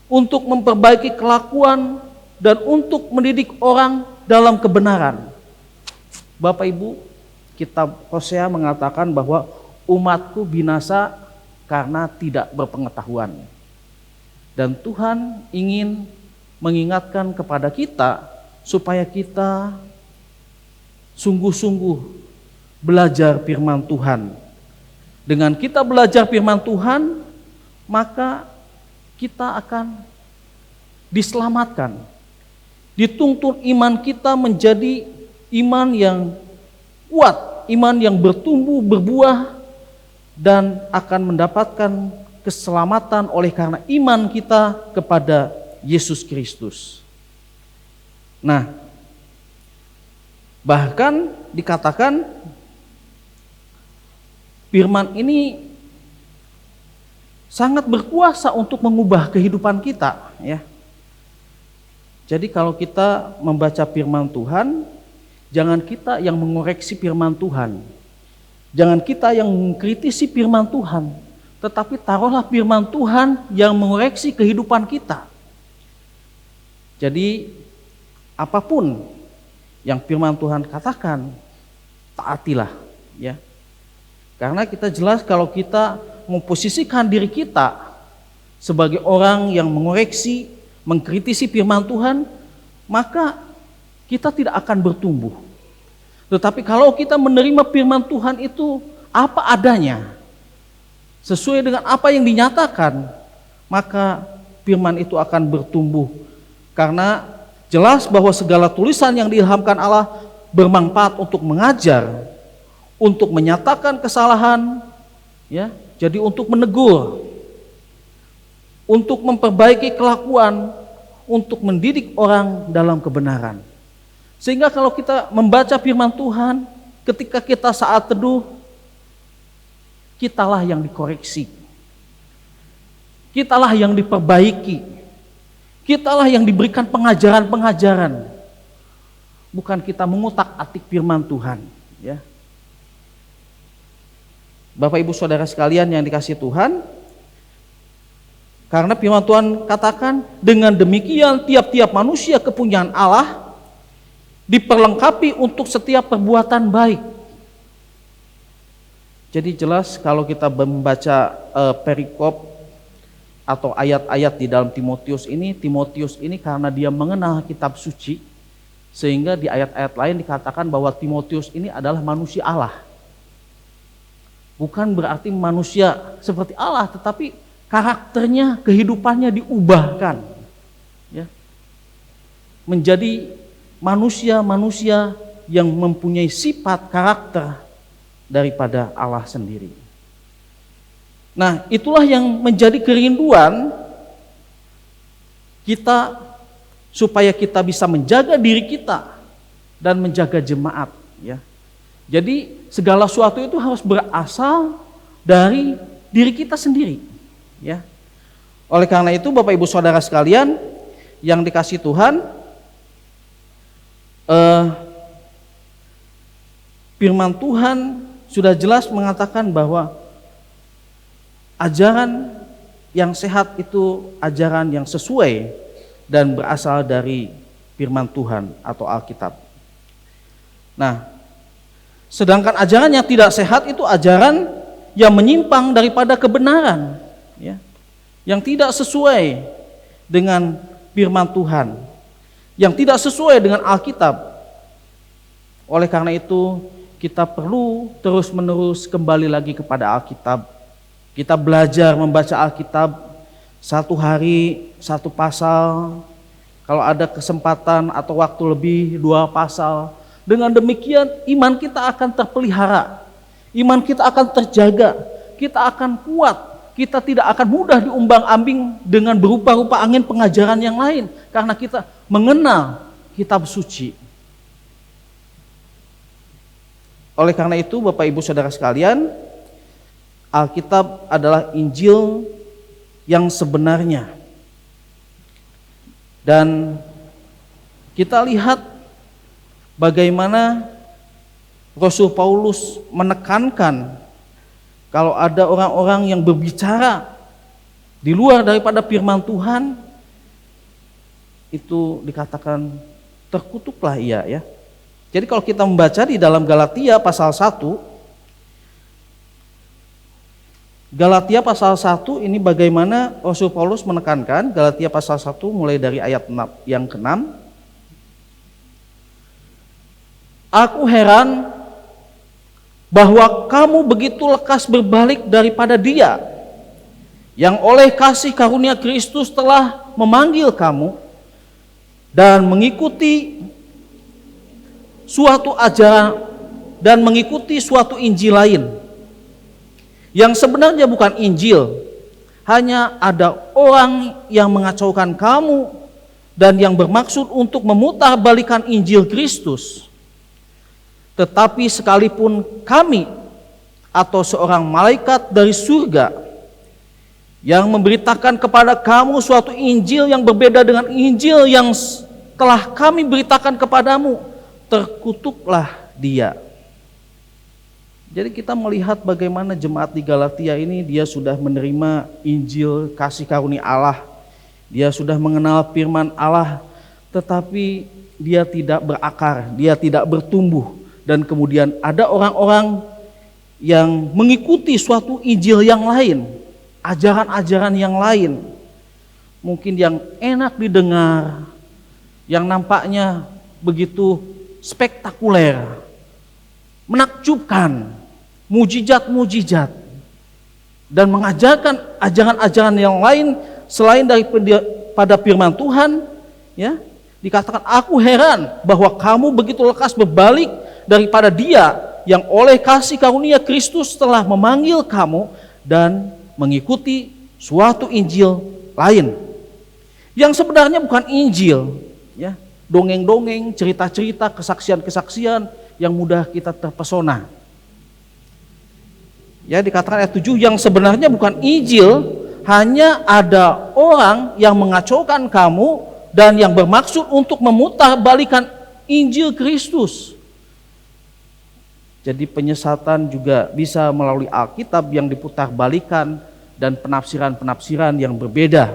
untuk memperbaiki kelakuan, dan untuk mendidik orang dalam kebenaran. Bapak Ibu, kitab Hosea mengatakan bahwa umatku binasa karena tidak berpengetahuan. Dan Tuhan ingin mengingatkan kepada kita supaya kita sungguh-sungguh belajar firman Tuhan. Dengan kita belajar firman Tuhan, maka kita akan diselamatkan. Dituntun iman kita menjadi iman yang kuat, iman yang bertumbuh, berbuah, dan akan mendapatkan keselamatan oleh karena iman kita kepada Yesus Kristus. Nah, bahkan dikatakan firman ini sangat berkuasa untuk mengubah kehidupan kita, ya. Jadi kalau kita membaca firman Tuhan, jangan kita yang mengoreksi firman Tuhan. Jangan kita yang mengkritisi firman Tuhan, tetapi taruhlah firman Tuhan yang mengoreksi kehidupan kita. Jadi apapun yang firman Tuhan katakan, taatilah, ya. Karena kita jelas kalau kita memposisikan diri kita sebagai orang yang mengoreksi, mengkritisi firman Tuhan, maka kita tidak akan bertumbuh. Tetapi kalau kita menerima firman Tuhan itu apa adanya, sesuai dengan apa yang dinyatakan, maka firman itu akan bertumbuh. Karena jelas bahwa segala tulisan yang diilhamkan Allah bermanfaat untuk mengajar, untuk menyatakan kesalahan, ya, jadi untuk menegur, untuk memperbaiki kelakuan, untuk mendidik orang dalam kebenaran. Sehingga kalau kita membaca firman Tuhan, ketika kita saat teduh, kitalah yang dikoreksi, kitalah yang diperbaiki, kitalah yang diberikan pengajaran-pengajaran, bukan kita mengutak-atik firman Tuhan, ya. Bapak Ibu Saudara sekalian yang dikasihi Tuhan, karena firman Tuhan katakan, dengan demikian tiap-tiap manusia kepunyaan Allah diperlengkapi untuk setiap perbuatan baik. Jadi jelas kalau kita membaca perikop atau ayat-ayat di dalam Timotius ini karena dia mengenal kitab suci, sehingga di ayat-ayat lain dikatakan bahwa Timotius ini adalah manusia Allah. Bukan berarti manusia seperti Allah, tetapi karakternya, kehidupannya diubahkan, ya, menjadi manusia-manusia yang mempunyai sifat karakter daripada Allah sendiri. Nah, itulah yang menjadi kerinduan kita, supaya kita bisa menjaga diri kita dan menjaga jemaat, ya. Jadi segala sesuatu itu harus berasal dari diri kita sendiri, ya. Oleh karena itu Bapak Ibu Saudara sekalian yang dikasihi Tuhan, firman Tuhan sudah jelas mengatakan bahwa ajaran yang sehat itu ajaran yang sesuai dan berasal dari firman Tuhan atau Alkitab. Nah, sedangkan ajaran yang tidak sehat itu ajaran yang menyimpang daripada kebenaran, ya, yang tidak sesuai dengan firman Tuhan, yang tidak sesuai dengan Alkitab. Oleh karena itu kita perlu terus-menerus kembali lagi kepada Alkitab. Kita belajar membaca Alkitab, satu hari satu pasal, kalau ada kesempatan atau waktu lebih 2 pasal. Dengan demikian iman kita akan terpelihara, iman kita akan terjaga, kita akan kuat, kita tidak akan mudah diumbang-ambing dengan berupa-rupa angin pengajaran yang lain, karena kita mengenal kitab suci. Oleh karena itu Bapak Ibu Saudara sekalian, Alkitab adalah Injil yang sebenarnya. Dan kita lihat bagaimana Rasul Paulus menekankan kalau ada orang-orang yang berbicara di luar daripada firman Tuhan, itu dikatakan terkutuklah ia, ya. Jadi kalau kita membaca di dalam Galatia pasal 1, Galatia pasal 1 ini bagaimana Rasul Paulus menekankan, Galatia pasal 1 mulai dari ayat yang ke-6. Aku heran bahwa kamu begitu lekas berbalik daripada Dia yang oleh kasih karunia Kristus telah memanggil kamu dan mengikuti suatu ajaran dan mengikuti suatu Injil lain yang sebenarnya bukan Injil. Hanya ada orang yang mengacaukan kamu dan yang bermaksud untuk memutarbalikkan Injil Kristus. Tetapi sekalipun kami atau seorang malaikat dari surga yang memberitakan kepada kamu suatu Injil yang berbeda dengan Injil yang telah kami beritakan kepadamu, terkutuklah dia. Jadi kita melihat bagaimana jemaat di Galatia ini, dia sudah menerima Injil kasih karunia Allah, dia sudah mengenal firman Allah, tetapi dia tidak berakar, dia tidak bertumbuh. Dan kemudian ada orang-orang yang mengikuti suatu Injil yang lain, ajaran-ajaran yang lain, mungkin yang enak didengar, yang nampaknya begitu spektakuler, menakjubkan, mujizat-mujizat, dan mengajarkan ajaran-ajaran yang lain selain daripada firman Tuhan. Ya, dikatakan, aku heran bahwa kamu begitu lekas berbalik daripada Dia yang oleh kasih karunia Kristus telah memanggil kamu dan mengikuti suatu Injil lain yang sebenarnya bukan Injil, ya, dongeng-dongeng, cerita-cerita, kesaksian-kesaksian yang mudah kita terpesona. Ya, dikatakan ayat 7, yang sebenarnya bukan Injil, hanya ada orang yang mengacaukan kamu dan yang bermaksud untuk memutarbalikkan Injil Kristus. Jadi penyesatan juga bisa melalui Alkitab yang diputarbalikkan dan penafsiran-penafsiran yang berbeda.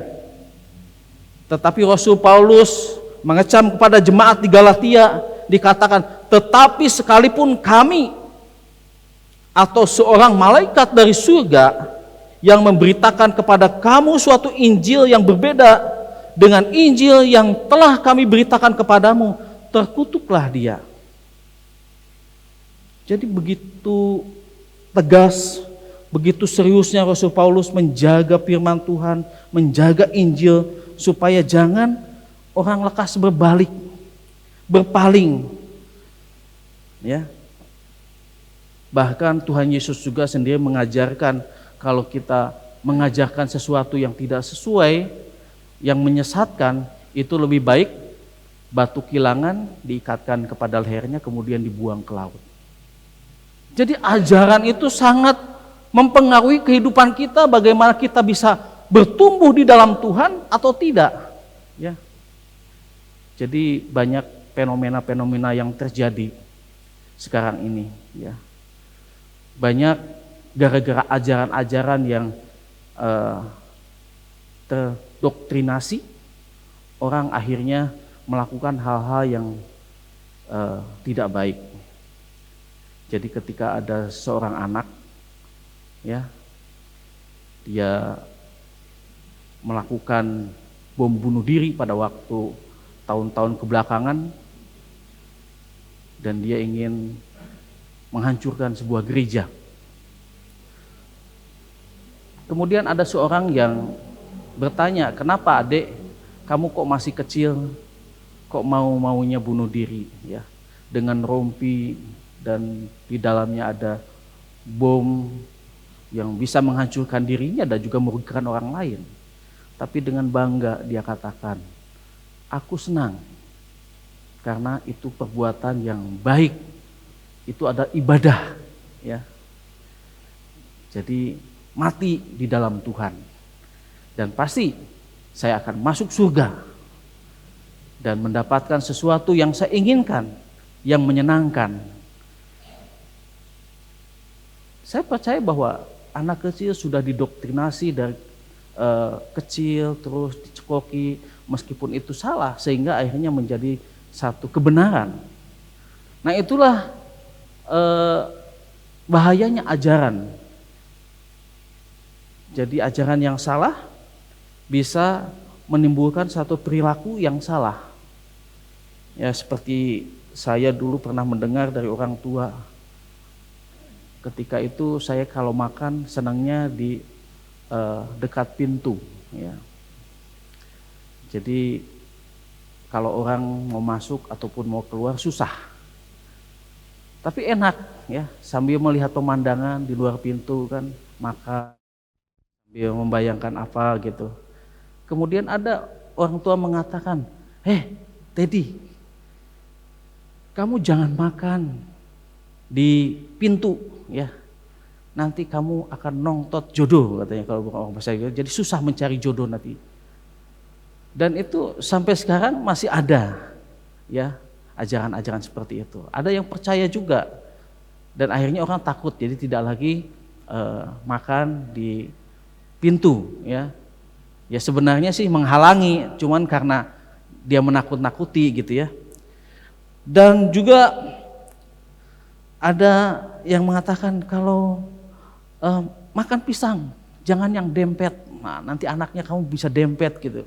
Tetapi Rasul Paulus mengecam kepada jemaat di Galatia, dikatakan, tetapi sekalipun kami atau seorang malaikat dari surga yang memberitakan kepada kamu suatu Injil yang berbeda dengan Injil yang telah kami beritakan kepadamu, terkutuklah dia. Jadi begitu tegas, begitu seriusnya Rasul Paulus menjaga firman Tuhan, menjaga Injil, supaya jangan orang lekas berbalik, berpaling. Ya. Bahkan Tuhan Yesus juga sendiri mengajarkan, kalau kita mengajarkan sesuatu yang tidak sesuai, yang menyesatkan, itu lebih baik batu kilangan diikatkan kepada lehernya kemudian dibuang ke laut. Jadi ajaran itu sangat mempengaruhi kehidupan kita, bagaimana kita bisa bertumbuh di dalam Tuhan atau tidak. Ya. Jadi banyak fenomena-fenomena yang terjadi sekarang ini. Ya. Banyak gara-gara ajaran-ajaran yang terdoktrinasi, orang akhirnya melakukan hal-hal yang tidak baik. Jadi ketika ada seorang anak, ya, dia melakukan bom bunuh diri pada waktu tahun-tahun kebelakangan, dan dia ingin menghancurkan sebuah gereja. Kemudian ada seorang yang bertanya, kenapa adik, kamu kok masih kecil, kok maunya bunuh diri, ya, dengan rompi dan di dalamnya ada bom yang bisa menghancurkan dirinya dan juga merugikan orang lain. Tapi dengan bangga dia katakan, aku senang karena itu perbuatan yang baik, itu ada ibadah, ya. Jadi mati di dalam Tuhan, dan pasti saya akan masuk surga dan mendapatkan sesuatu yang saya inginkan, yang menyenangkan. Saya percaya bahwa anak kecil sudah didoktrinasi dari kecil, terus dicekoki, meskipun itu salah, sehingga akhirnya menjadi satu kebenaran. Nah, itulah bahayanya ajaran. Jadi ajaran yang salah bisa menimbulkan satu perilaku yang salah. Ya, seperti saya dulu pernah mendengar dari orang tua. Ketika itu saya kalau makan senangnya di dekat pintu, ya. Jadi kalau orang mau masuk ataupun mau keluar susah. Tapi enak, ya, sambil melihat pemandangan di luar pintu kan, makan, sambil membayangkan apa gitu. Kemudian ada orang tua mengatakan, Teddy, kamu jangan makan di pintu, ya. nanti kamu akan nongtot jodoh, katanya kalau bukan orang bahasa Inggris. Jadi susah mencari jodoh nanti. Dan itu sampai sekarang masih ada ya ajaran-ajaran seperti itu. Ada yang percaya juga dan akhirnya orang takut, jadi tidak lagi makan di pintu ya. Ya sebenarnya sih menghalangi, cuman karena dia menakut-nakuti gitu ya. Dan juga ada yang mengatakan kalau makan pisang jangan yang dempet, nah nanti anaknya kamu bisa dempet gitu.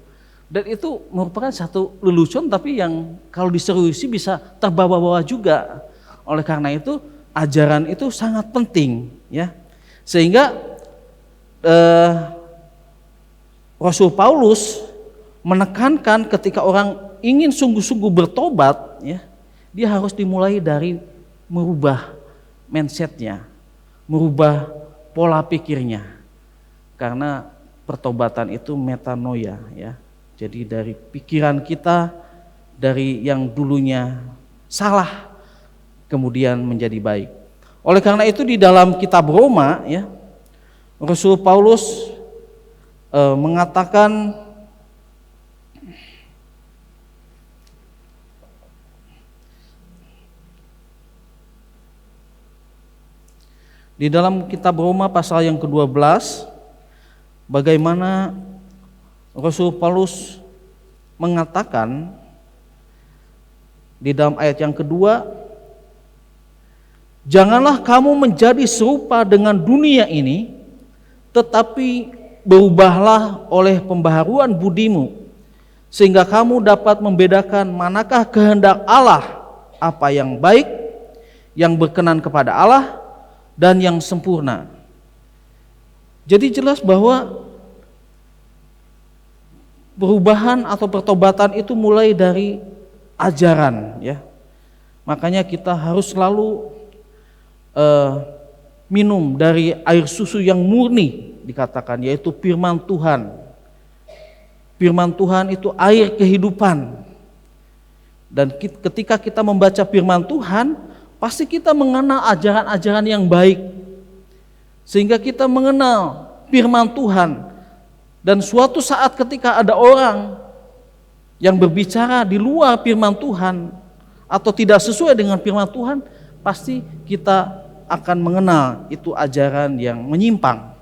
Dan itu merupakan satu lelucon tapi yang kalau diseriusi bisa terbawa-bawa juga. Oleh karena itu ajaran itu sangat penting ya. Sehingga Rasul Paulus menekankan ketika orang ingin sungguh-sungguh bertobat ya, dia harus dimulai dari merubah mindsetnya, merubah pola pikirnya. Karena pertobatan itu metanoia ya. Jadi dari pikiran kita, dari yang dulunya salah kemudian menjadi baik. Oleh karena itu di dalam kitab Roma ya, Rasul Paulus mengatakan di dalam kitab Roma pasal yang ke-12 bagaimana Rasul Paulus mengatakan di dalam ayat yang kedua, janganlah kamu menjadi serupa dengan dunia ini, tetapi berubahlah oleh pembaharuan budimu, sehingga kamu dapat membedakan manakah kehendak Allah, apa yang baik, yang berkenan kepada Allah, dan yang sempurna. Jadi jelas bahwa perubahan atau pertobatan itu mulai dari ajaran ya. Makanya kita harus selalu minum dari air susu yang murni dikatakan, yaitu firman Tuhan. Firman Tuhan itu air kehidupan. Dan ketika kita membaca firman Tuhan, pasti kita mengenal ajaran-ajaran yang baik. Sehingga kita mengenal firman Tuhan. Dan suatu saat ketika ada orang yang berbicara di luar firman Tuhan atau tidak sesuai dengan firman Tuhan, pasti kita akan mengenal itu ajaran yang menyimpang.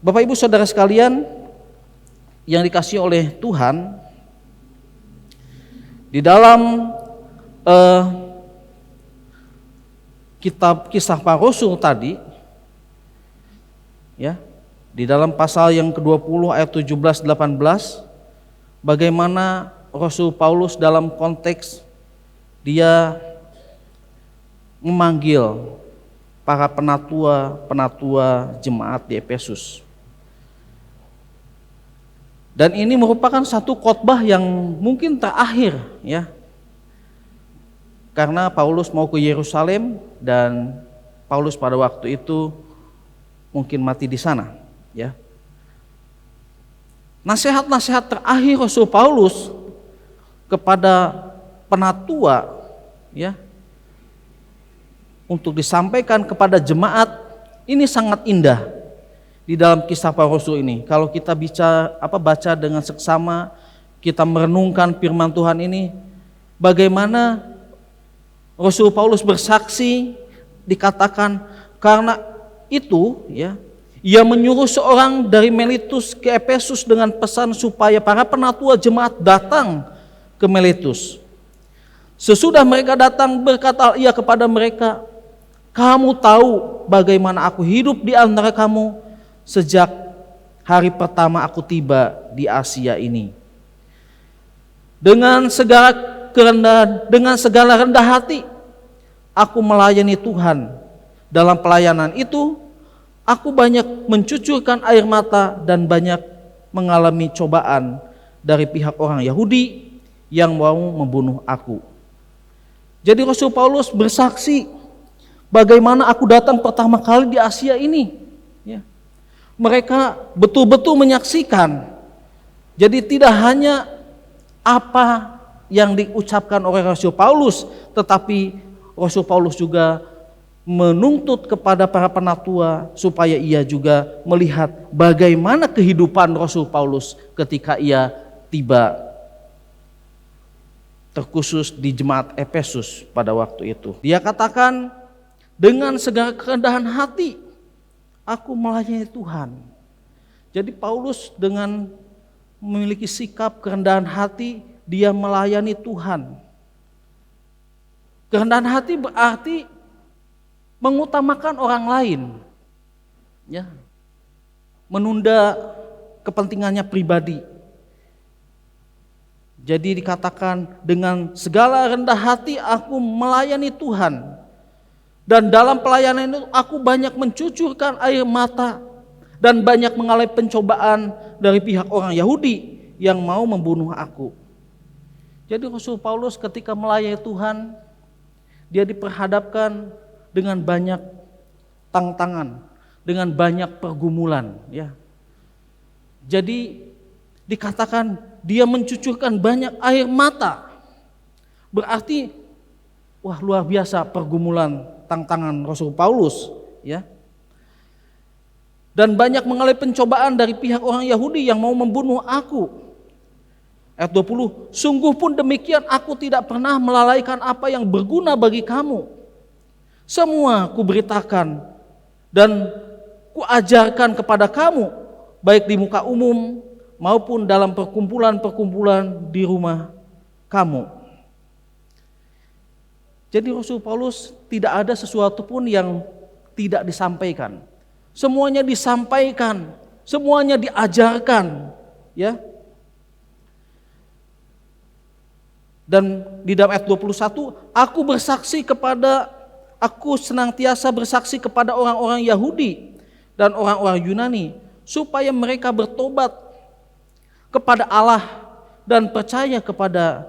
Bapak Ibu Saudara sekalian yang dikasihi oleh Tuhan, di dalam kitab Kisah Para Rasul tadi ya, di dalam pasal yang ke-20 ayat 17-18 bagaimana Rasul Paulus dalam konteks dia memanggil para penatua jemaat di Efesus. Dan ini merupakan satu khotbah yang mungkin terakhir ya. Karena Paulus mau ke Yerusalem dan Paulus pada waktu itu mungkin mati di sana ya. Nasihat-nasihat terakhir Rasul Paulus kepada penatua ya untuk disampaikan kepada jemaat ini sangat indah di dalam Kisah Para Rasul ini. Kalau kita baca dengan seksama, kita merenungkan firman Tuhan ini, bagaimana Rasul Paulus bersaksi, dikatakan karena itu ya, ia menyuruh seorang dari Miletus ke Efesus dengan pesan supaya para penatua jemaat datang ke Miletus. Sesudah mereka datang, berkata ia kepada mereka, kamu tahu bagaimana aku hidup di antara kamu sejak hari pertama aku tiba di Asia ini. Dengan segala rendah hati, aku melayani Tuhan. Dalam pelayanan itu, aku banyak mencucurkan air mata dan banyak mengalami cobaan dari pihak orang Yahudi yang mau membunuh aku. Jadi Rasul Paulus bersaksi bagaimana aku datang pertama kali di Asia ini. Ya. Mereka betul-betul menyaksikan. Jadi tidak hanya apa yang diucapkan oleh Rasul Paulus, tetapi Rasul Paulus juga menuntut kepada para penatua supaya ia juga melihat bagaimana kehidupan Rasul Paulus ketika ia tiba terkhusus di jemaat Efesus pada waktu itu. Dia katakan, dengan segala kerendahan hati aku melayani Tuhan. Jadi Paulus dengan memiliki sikap kerendahan hati, dia melayani Tuhan. Kerendahan hati berarti mengutamakan orang lain, ya, menunda kepentingannya pribadi. Jadi dikatakan, dengan segala rendah hati aku melayani Tuhan, dan dalam pelayanan itu aku banyak mencucurkan air mata dan banyak mengalami pencobaan dari pihak orang Yahudi yang mau membunuh aku. Jadi Rasul Paulus ketika melayani Tuhan, dia diperhadapkan dengan banyak tantangan, dengan banyak pergumulan, ya. Jadi dikatakan dia mencucurkan banyak air mata. Berarti wah, luar biasa pergumulan, tantangan Rasul Paulus, ya. Dan banyak mengalami pencobaan dari pihak orang Yahudi yang mau membunuh aku. Ayat 20, sungguh pun demikian aku tidak pernah melalaikan apa yang berguna bagi kamu. Semua kuberitakan dan kuajarkan kepada kamu, baik di muka umum maupun dalam perkumpulan-perkumpulan di rumah kamu. Jadi Rasul Paulus tidak ada sesuatu pun yang tidak disampaikan. Semuanya disampaikan, semuanya diajarkan, ya. Dan di dalam ayat 21, aku senantiasa bersaksi kepada orang-orang Yahudi dan orang-orang Yunani supaya mereka bertobat kepada Allah dan percaya kepada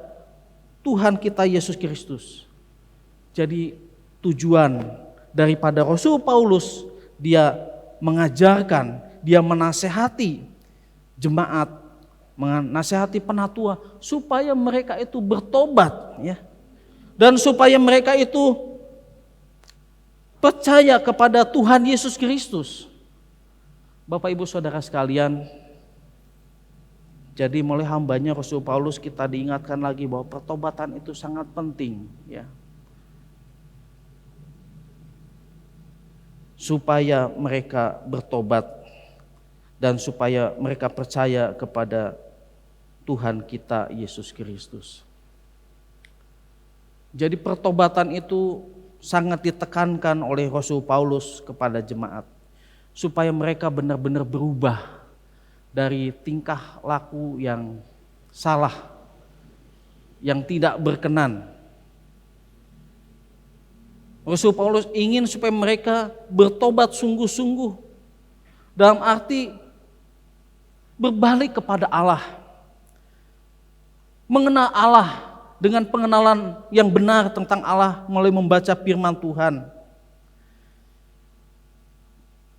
Tuhan kita Yesus Kristus. Jadi tujuan daripada Rasul Paulus, dia mengajarkan, dia menasehati jemaat, menasehati penatua supaya mereka itu bertobat, ya. Dan supaya mereka itu percaya kepada Tuhan Yesus Kristus. Bapak Ibu Saudara sekalian, jadi mulai hambanya Rasul Paulus kita diingatkan lagi bahwa pertobatan itu sangat penting, ya. Supaya mereka bertobat dan supaya mereka percaya kepada Tuhan kita Yesus Kristus. Jadi pertobatan itu sangat ditekankan oleh Rasul Paulus kepada jemaat supaya mereka benar-benar berubah dari tingkah laku yang salah, yang tidak berkenan. Rasul Paulus ingin supaya mereka bertobat sungguh-sungguh, dalam arti berbalik kepada Allah, mengenal Allah dengan pengenalan yang benar tentang Allah melalui membaca firman Tuhan,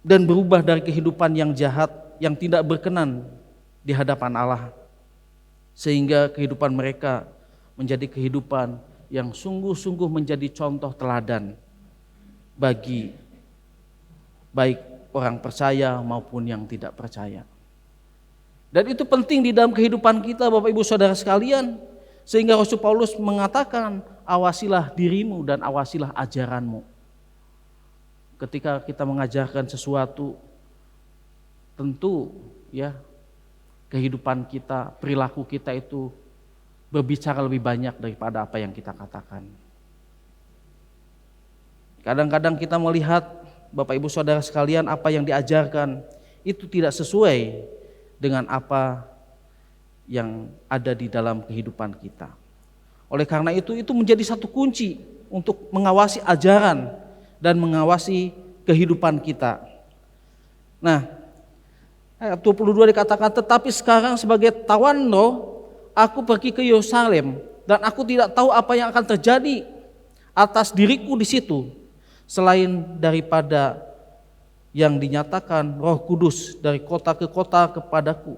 dan berubah dari kehidupan yang jahat, yang tidak berkenan di hadapan Allah, sehingga kehidupan mereka menjadi kehidupan yang sungguh-sungguh menjadi contoh teladan bagi baik orang percaya maupun yang tidak percaya. Dan itu penting di dalam kehidupan kita, Bapak Ibu Saudara sekalian, sehingga Rasul Paulus mengatakan, awasilah dirimu dan awasilah ajaranmu. Ketika kita mengajarkan sesuatu, tentu ya kehidupan kita, perilaku kita itu berbicara lebih banyak daripada apa yang kita katakan. Kadang-kadang kita melihat, Bapak Ibu Saudara sekalian, apa yang diajarkan itu tidak sesuai dengan apa yang ada di dalam kehidupan kita. Oleh karena itu menjadi satu kunci untuk mengawasi ajaran dan mengawasi kehidupan kita. Nah, ayat 22 dikatakan, tetapi sekarang sebagai tawan roh, aku pergi ke Yerusalem dan aku tidak tahu apa yang akan terjadi atas diriku di situ, selain daripada yang dinyatakan Roh Kudus dari kota ke kota kepadaku,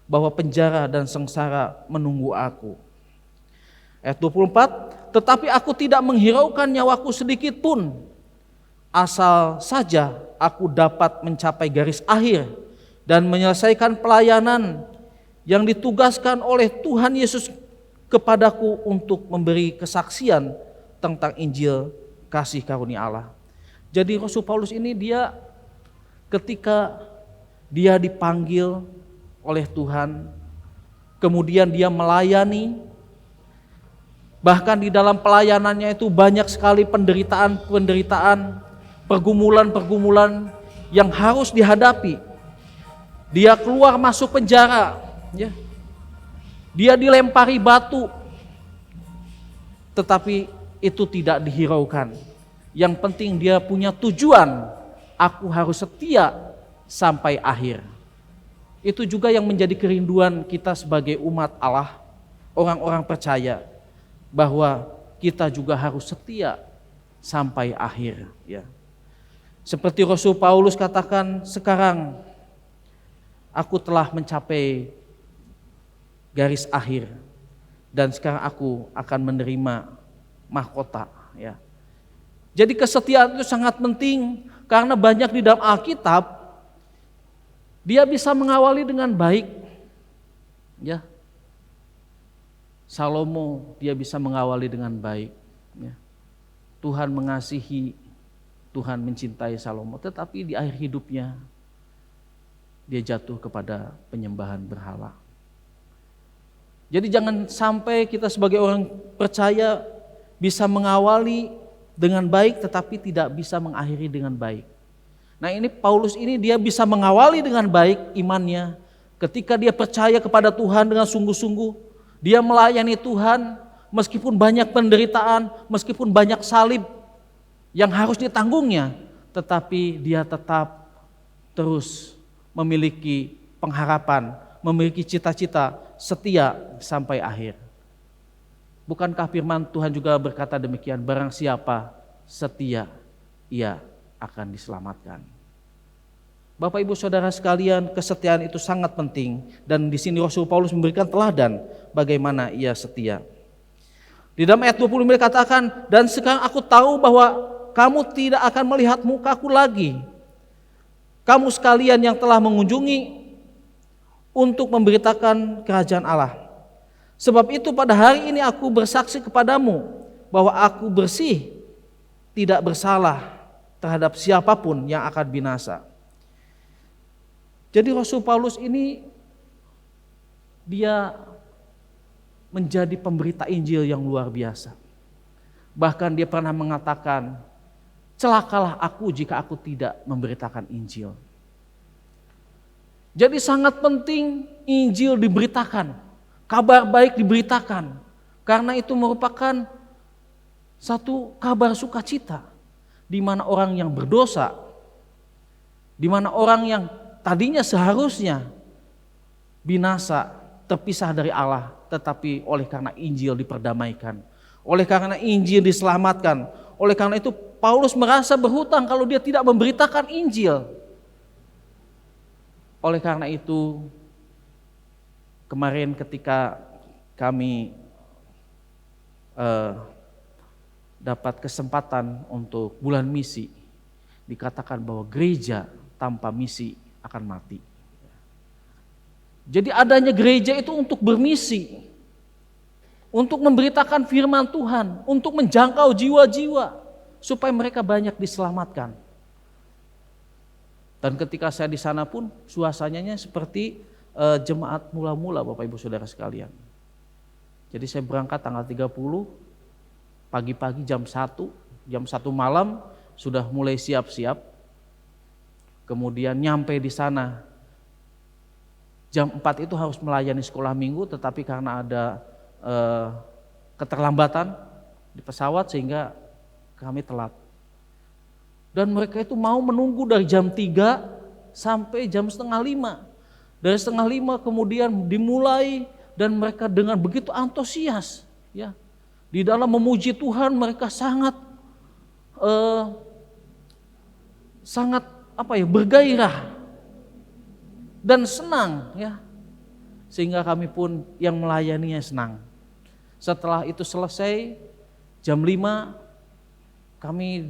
bahwa penjara dan sengsara menunggu aku. Ayat 24, tetapi aku tidak menghiraukan nyawaku sedikit pun, asal saja aku dapat mencapai garis akhir dan menyelesaikan pelayanan yang ditugaskan oleh Tuhan Yesus kepadaku untuk memberi kesaksian tentang Injil kasih karunia Allah. Jadi Rasul Paulus ini dia ketika dia dipanggil oleh Tuhan, kemudian dia melayani, bahkan di dalam pelayanannya itu banyak sekali penderitaan, pergumulan yang harus dihadapi. Dia keluar masuk penjara, ya. Dia dilempari batu, tetapi itu tidak dihiraukan. Yang penting dia punya tujuan, aku harus setia sampai akhir. Itu juga yang menjadi kerinduan kita sebagai umat Allah, orang-orang percaya, bahwa kita juga harus setia sampai akhir, ya. Seperti Rasul Paulus katakan, sekarang aku telah mencapai garis akhir dan sekarang aku akan menerima mahkota, ya. Jadi kesetiaan itu sangat penting karena banyak di dalam Alkitab dia bisa mengawali dengan baik, ya. Salomo dia bisa mengawali dengan baik, ya. Tuhan mengasihi, Tuhan mencintai Salomo, tetapi di akhir hidupnya dia jatuh kepada penyembahan berhala. Jadi jangan sampai kita sebagai orang percaya bisa mengawali dengan baik tetapi tidak bisa mengakhiri dengan baik. Nah ini Paulus ini dia bisa mengawali dengan baik imannya ketika dia percaya kepada Tuhan dengan sungguh-sungguh. Dia melayani Tuhan meskipun banyak penderitaan, meskipun banyak salib yang harus ditanggungnya, tetapi dia tetap terus memiliki pengharapan, memiliki cita-cita, setia sampai akhir. Bukankah firman Tuhan juga berkata demikian, barang siapa setia, ia akan diselamatkan. Bapak Ibu Saudara sekalian, kesetiaan itu sangat penting dan di sini Rasul Paulus memberikan teladan bagaimana ia setia. Di dalam ayat 25 dikatakan, dan sekarang aku tahu bahwa kamu tidak akan melihat mukaku lagi. Kamu sekalian yang telah mengunjungi untuk memberitakan kerajaan Allah. Sebab itu pada hari ini aku bersaksi kepadamu bahwa aku bersih, tidak bersalah terhadap siapapun yang akan binasa. Jadi Rasul Paulus ini dia menjadi pemberita Injil yang luar biasa. Bahkan dia pernah mengatakan, celakalah aku jika aku tidak memberitakan Injil. Jadi sangat penting Injil diberitakan, kabar baik diberitakan, karena itu merupakan satu kabar sukacita, di mana orang yang berdosa, di mana orang yang tadinya seharusnya binasa, terpisah dari Allah, tetapi oleh karena Injil diperdamaikan, oleh karena Injil diselamatkan. Oleh karena itu Paulus merasa berhutang kalau dia tidak memberitakan Injil. Oleh karena itu kemarin ketika kami dapat kesempatan untuk bulan misi, dikatakan bahwa gereja tanpa misi akan mati. Jadi adanya gereja itu untuk bermisi, untuk memberitakan firman Tuhan, untuk menjangkau jiwa-jiwa supaya mereka banyak diselamatkan. Dan ketika saya di sana pun suasananya seperti jemaat mula-mula Bapak Ibu Saudara sekalian. Jadi saya berangkat tanggal 30 pagi-pagi jam 1 malam sudah mulai siap-siap. Kemudian nyampe di sana jam 4 itu harus melayani sekolah minggu, tetapi karena ada keterlambatan di pesawat sehingga kami telat. Dan mereka itu mau menunggu dari jam 3 sampai jam setengah 5. Dari setengah 5 kemudian dimulai dan mereka dengan begitu antusias, ya. Di dalam memuji Tuhan mereka sangat bergairah dan senang, ya. Sehingga kami pun yang melayaninya senang. Setelah itu selesai jam 5 kami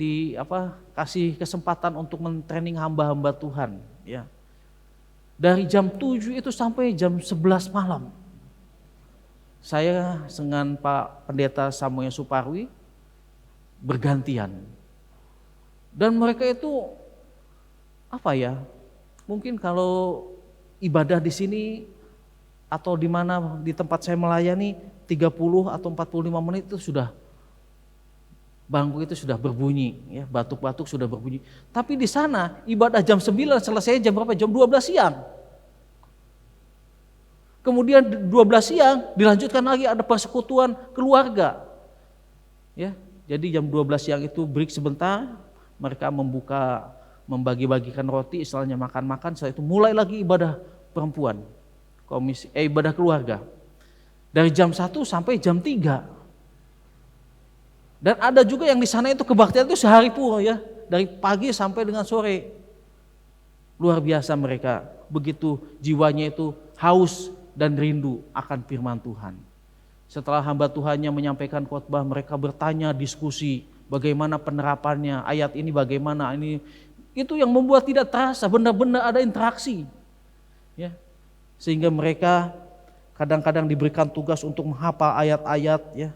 kasih kesempatan untuk mentraining hamba-hamba Tuhan, ya. Dari jam 7 itu sampai jam 11 malam. Saya dengan Pak Pendeta Samuel Suparwi bergantian. Dan mereka itu mungkin kalau ibadah di sini atau di mana di tempat saya melayani 30 atau 45 menit itu sudah bangku itu sudah berbunyi, ya, batuk-batuk sudah berbunyi. Tapi di sana ibadah jam 9 selesai jam berapa? Jam 12 siang. Kemudian 12 siang dilanjutkan lagi ada persekutuan keluarga. Ya, jadi jam 12 siang itu break sebentar, mereka membagi-bagikan roti, istilahnya makan-makan, setelah itu mulai lagi ibadah perempuan. Ibadah keluarga. Dari jam 1 sampai jam 3. Dan ada juga yang di sana itu kebaktian itu sehari pun, ya, dari pagi sampai dengan sore. Luar biasa mereka, begitu jiwanya itu haus dan rindu akan firman Tuhan. Setelah hamba Tuhannya menyampaikan khotbah, mereka bertanya, diskusi, bagaimana penerapannya, ayat ini bagaimana, ini itu yang membuat tidak terasa, benar-benar ada interaksi. Ya. Sehingga mereka kadang-kadang diberikan tugas untuk menghafal ayat-ayat, ya.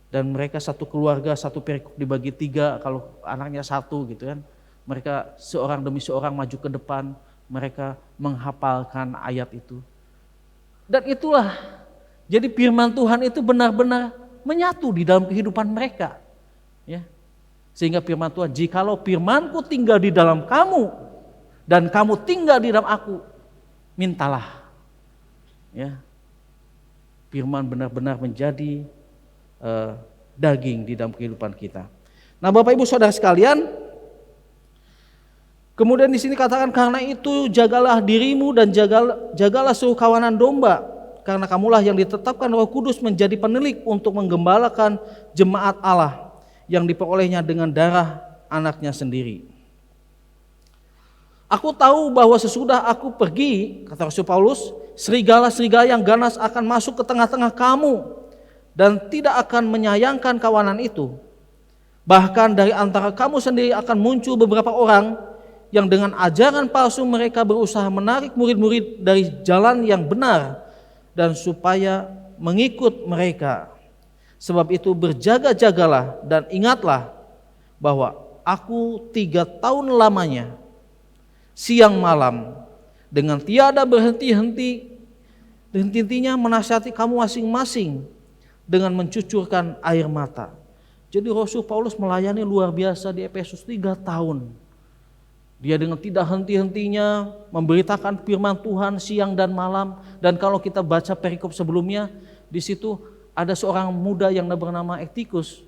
Dan mereka satu keluarga, satu perikop dibagi 3, kalau anaknya 1 gitu kan. Mereka seorang demi seorang maju ke depan, mereka menghafalkan ayat itu. Dan itulah, jadi firman Tuhan itu benar-benar menyatu di dalam kehidupan mereka. Ya. Sehingga firman Tuhan, jikalau firmanku tinggal di dalam kamu, dan kamu tinggal di dalam aku, mintalah. Ya. Firman benar-benar menjadi daging di dalam kehidupan kita. Nah, Bapak Ibu Saudara sekalian, kemudian di sini katakan, karena itu jagalah dirimu dan jagalah seluruh kawanan domba, karena kamulah yang ditetapkan Roh Kudus menjadi penilik untuk menggembalakan jemaat Allah yang diperolehnya dengan darah anaknya sendiri. Aku tahu bahwa sesudah aku pergi, kata Rasul Paulus, serigala-serigala yang ganas akan masuk ke tengah-tengah kamu dan tidak akan menyayangkan kawanan itu. Bahkan dari antara kamu sendiri akan muncul beberapa orang yang dengan ajaran palsu mereka berusaha menarik murid-murid dari jalan yang benar dan supaya mengikut mereka. Sebab itu berjaga-jagalah dan ingatlah bahwa aku 3 tahun lamanya siang malam dengan tiada berhenti-hentinya menasihati kamu masing-masing dengan mencucurkan air mata. Jadi Rasul Paulus melayani luar biasa di Efesus 3 tahun. Dia dengan tidak henti-hentinya memberitakan firman Tuhan siang dan malam. Dan kalau kita baca perikop sebelumnya, di situ ada seorang muda yang bernama Etikus.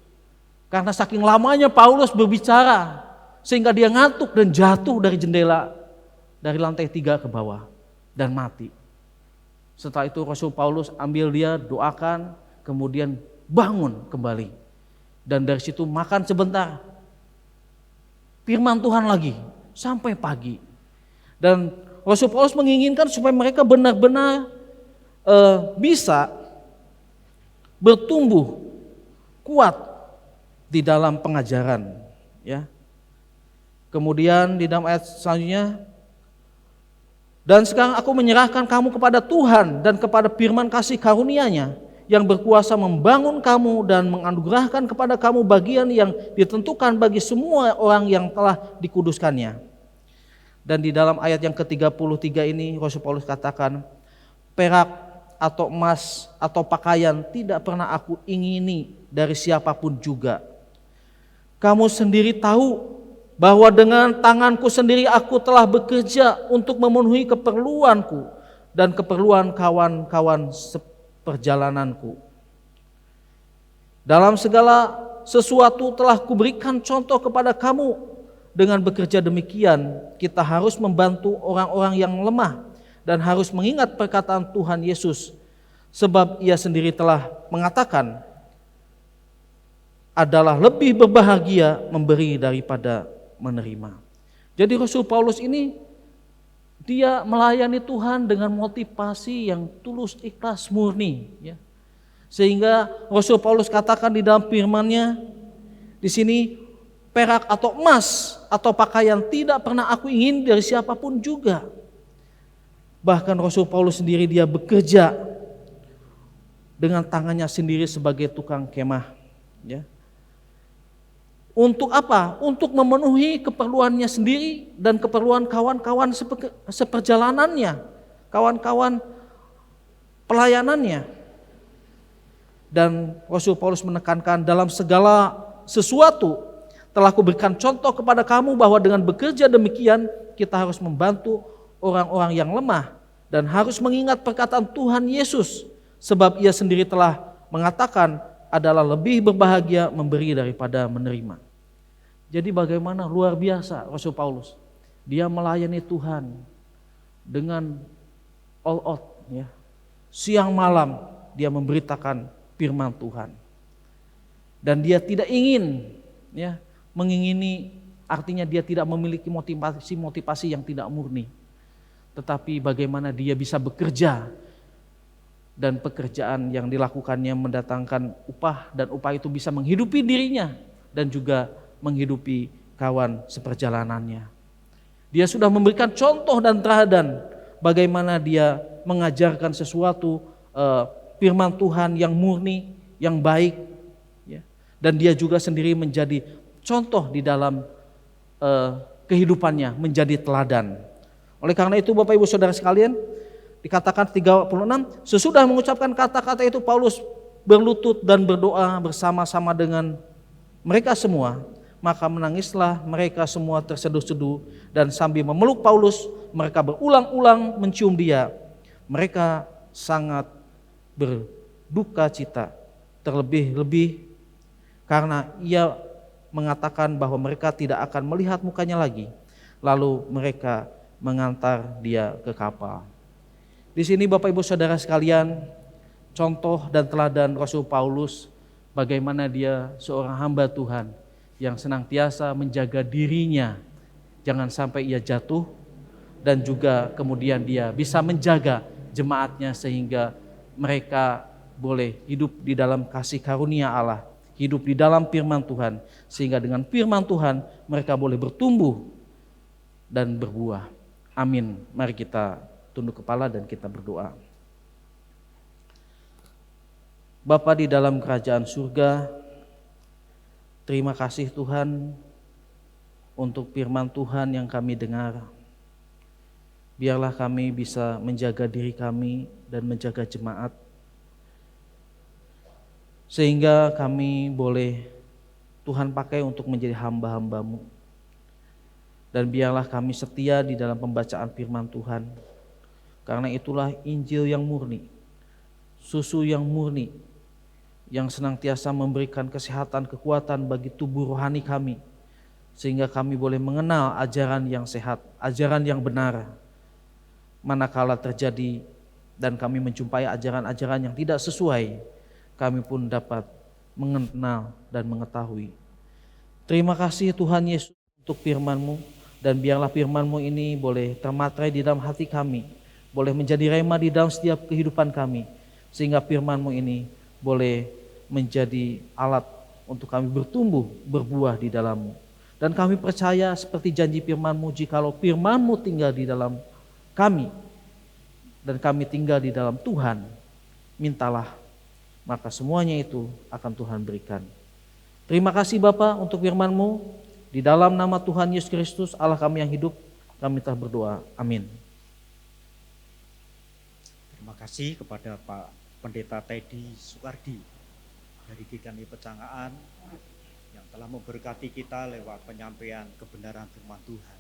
Karena saking lamanya Paulus berbicara, sehingga dia ngantuk dan jatuh dari jendela dari lantai 3 ke bawah dan mati. Setelah itu Rasul Paulus ambil dia, doakan, kemudian bangun kembali. Dan dari situ makan sebentar, firman Tuhan lagi sampai pagi. Dan Rasul Paulus menginginkan supaya mereka benar-benar bisa bertumbuh kuat di dalam pengajaran, ya. Kemudian di dalam ayat selanjutnya, dan sekarang aku menyerahkan kamu kepada Tuhan dan kepada firman kasih karunia-Nya yang berkuasa membangun kamu dan menganugerahkan kepada kamu bagian yang ditentukan bagi semua orang yang telah dikuduskannya. Dan di dalam ayat yang ke-33 ini Rasul Paulus katakan, perak atau emas atau pakaian tidak pernah aku ingini dari siapapun juga. Kamu sendiri tahu bahwa dengan tanganku sendiri aku telah bekerja untuk memenuhi keperluanku dan keperluan kawan-kawan perjalananku. Dalam segala sesuatu telah kuberikan contoh kepada kamu. Dengan bekerja demikian, kita harus membantu orang-orang yang lemah dan harus mengingat perkataan Tuhan Yesus, sebab Ia sendiri telah mengatakan, adalah lebih berbahagia memberi daripada menerima. Jadi Rasul Paulus ini dia melayani Tuhan dengan motivasi yang tulus, ikhlas, murni, ya. Sehingga Rasul Paulus katakan di dalam firman-Nya di sini, perak atau emas atau pakaian tidak pernah aku ingin dari siapapun juga. Bahkan Rasul Paulus sendiri dia bekerja dengan tangannya sendiri sebagai tukang kemah. Ya. Untuk apa? Untuk memenuhi keperluannya sendiri dan keperluan kawan-kawan seperjalanannya, kawan-kawan pelayanannya. Dan Rasul Paulus menekankan dalam segala sesuatu telah kuberikan contoh kepada kamu bahwa dengan bekerja demikian kita harus membantu orang-orang yang lemah dan harus mengingat perkataan Tuhan Yesus, sebab ia sendiri telah mengatakan adalah lebih berbahagia memberi daripada menerima. Jadi bagaimana luar biasa Rasul Paulus, dia melayani Tuhan dengan all out, ya. Siang malam dia memberitakan firman Tuhan, dan dia tidak ingin, ya, mengingini, artinya dia tidak memiliki motivasi yang tidak murni, tetapi bagaimana dia bisa bekerja dan pekerjaan yang dilakukannya mendatangkan upah, dan upah itu bisa menghidupi dirinya dan juga menghidupi kawan seperjalanannya. Dia sudah memberikan contoh dan teladan bagaimana dia mengajarkan sesuatu firman Tuhan yang murni, yang baik, ya. Dan dia juga sendiri menjadi contoh di dalam kehidupannya, menjadi teladan. Oleh karena itu Bapak Ibu Saudara sekalian, dikatakan 36, sesudah mengucapkan kata-kata itu Paulus berlutut dan berdoa bersama-sama dengan mereka semua. Maka menangislah mereka semua terseduh-seduh, dan sambil memeluk Paulus mereka berulang-ulang mencium dia. Mereka sangat berduka cita, terlebih-lebih karena ia mengatakan bahwa mereka tidak akan melihat mukanya lagi. Lalu mereka mengantar dia ke kapal. Di sini Bapak Ibu Saudara sekalian, contoh dan teladan Rasul Paulus bagaimana dia seorang hamba Tuhan yang senantiasa menjaga dirinya jangan sampai ia jatuh, dan juga kemudian dia bisa menjaga jemaatnya sehingga mereka boleh hidup di dalam kasih karunia Allah, hidup di dalam firman Tuhan, sehingga dengan firman Tuhan mereka boleh bertumbuh dan berbuah. Amin. Mari kita tunduk kepala dan kita berdoa. Bapa di dalam kerajaan surga, terima kasih Tuhan untuk firman Tuhan yang kami dengar. Biarlah kami bisa menjaga diri kami dan menjaga jemaat, sehingga kami boleh Tuhan pakai untuk menjadi hamba-hamba-Mu. Dan biarlah kami setia di dalam pembacaan firman Tuhan, karena itulah Injil yang murni, susu yang murni, yang senantiasa memberikan kesehatan, kekuatan bagi tubuh rohani kami, sehingga kami boleh mengenal ajaran yang sehat, ajaran yang benar. Manakala terjadi dan kami menjumpai ajaran-ajaran yang tidak sesuai, kami pun dapat mengenal dan mengetahui. Terima kasih Tuhan Yesus untuk firman-Mu, dan biarlah firman-Mu ini boleh termatrai di dalam hati kami, boleh menjadi rema di dalam setiap kehidupan kami, sehingga firman-Mu ini boleh menjadi alat untuk kami bertumbuh, berbuah di dalam-Mu. Dan kami percaya seperti janji firman-Mu, jikalau firman-Mu tinggal di dalam kami dan kami tinggal di dalam Tuhan, mintalah, maka semuanya itu akan Tuhan berikan. Terima kasih Bapa untuk firman-Mu. Di dalam nama Tuhan Yesus Kristus, Allah kami yang hidup, kami telah berdoa. Amin. Terima kasih kepada Pak Pendeta Teddy Sukardi dari GKMI Pecangaan yang telah memberkati kita lewat penyampaian kebenaran firman Tuhan.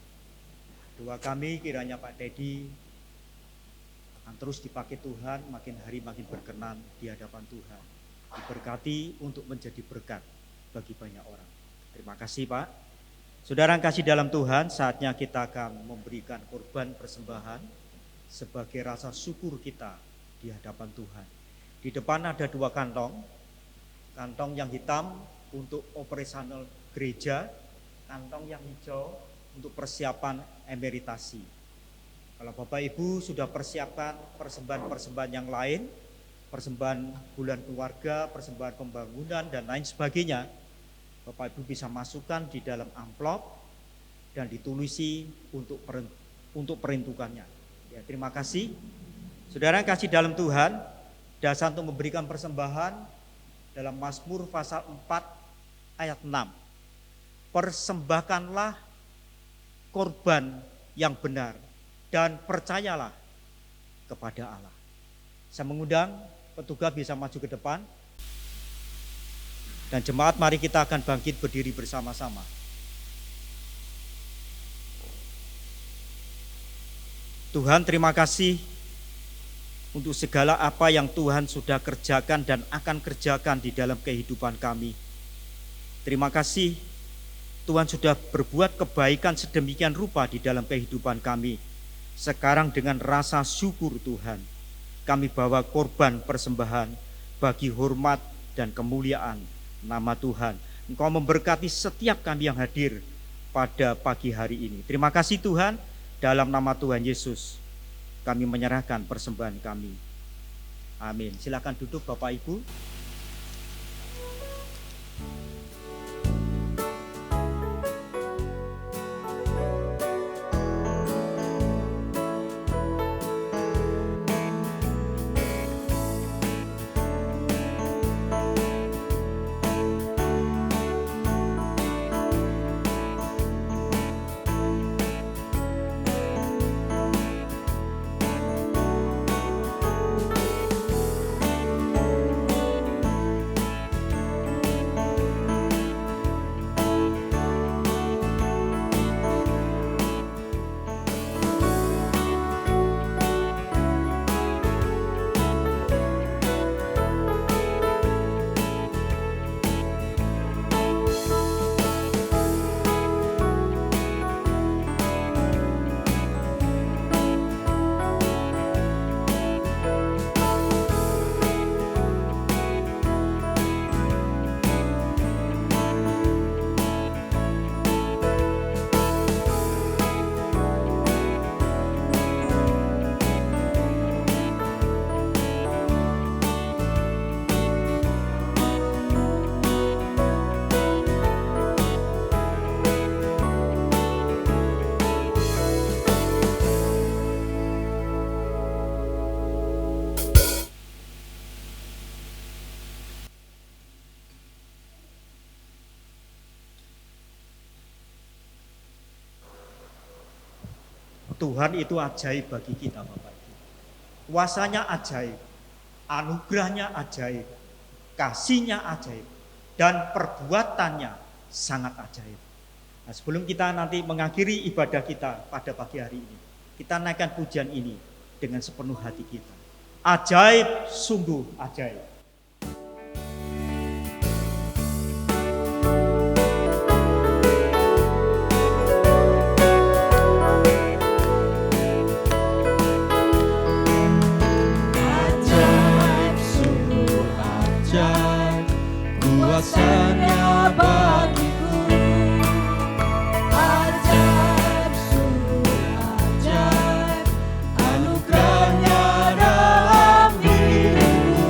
Doa kami kiranya Pak Teddy akan terus dipakai Tuhan, makin hari makin berkenan di hadapan Tuhan, diberkati untuk menjadi berkat bagi banyak orang. Terima kasih Pak. Saudara yang kasih dalam Tuhan, saatnya kita akan memberikan korban persembahan sebagai rasa syukur kita di hadapan Tuhan. Di depan ada 2 kantong, kantong yang hitam untuk operasional gereja, kantong yang hijau untuk persiapan emeritasi. Kalau Bapak Ibu sudah persiapkan persembahan-persembahan yang lain, persembahan bulan keluarga, persembahan pembangunan dan lain sebagainya, Bapak Ibu bisa masukkan di dalam amplop dan ditulisi untuk peruntukannya. Ya, terima kasih. Saudara yang kasih dalam Tuhan, dasar untuk memberikan persembahan dalam Mazmur pasal 4 ayat 6. Persembahkanlah korban yang benar dan percayalah kepada Allah. Saya mengundang petugas bisa maju ke depan. Dan jemaat, mari kita akan bangkit berdiri bersama-sama. Tuhan, terima kasih untuk segala apa yang Tuhan sudah kerjakan dan akan kerjakan di dalam kehidupan kami. Terima kasih Tuhan sudah berbuat kebaikan sedemikian rupa di dalam kehidupan kami. Sekarang dengan rasa syukur Tuhan, kami bawa korban persembahan bagi hormat dan kemuliaan nama Tuhan. Engkau memberkati setiap kami yang hadir pada pagi hari ini. Terima kasih Tuhan, dalam nama Tuhan Yesus kami menyerahkan persembahan kami. Amin. Silakan duduk Bapak Ibu. Tuhan itu ajaib bagi kita Bapak Ibu. Kuasanya ajaib, anugerahnya ajaib, kasihnya ajaib, dan perbuatannya sangat ajaib. Nah, sebelum kita nanti mengakhiri ibadah kita pada pagi hari ini, kita naikkan pujian ini dengan sepenuh hati kita. Ajaib, sungguh ajaib. Kuasanya bagiku ajaib, sungguh ajaib, anugerahnya dalam diriku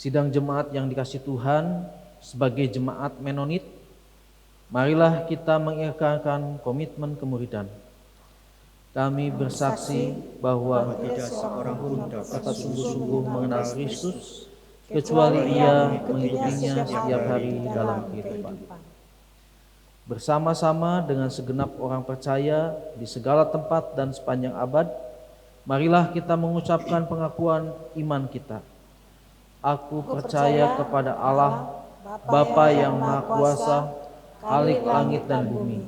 Sidang jemaat yang dikasihi Tuhan, sebagai jemaat Menonit, marilah kita mengikrarkan komitmen kemuridan. Kami bersaksi bahwa Tidak seorang pun dapat sungguh-sungguh mengenal Kristus, kecuali Ia mengikutinya setiap hari dalam kehidupan. Bersama-sama dengan segenap orang percaya di segala tempat dan sepanjang abad, marilah kita mengucapkan pengakuan iman kita. Aku percaya kepada Allah, Bapa yang Maha Kuasa, Khalik langit dan bumi,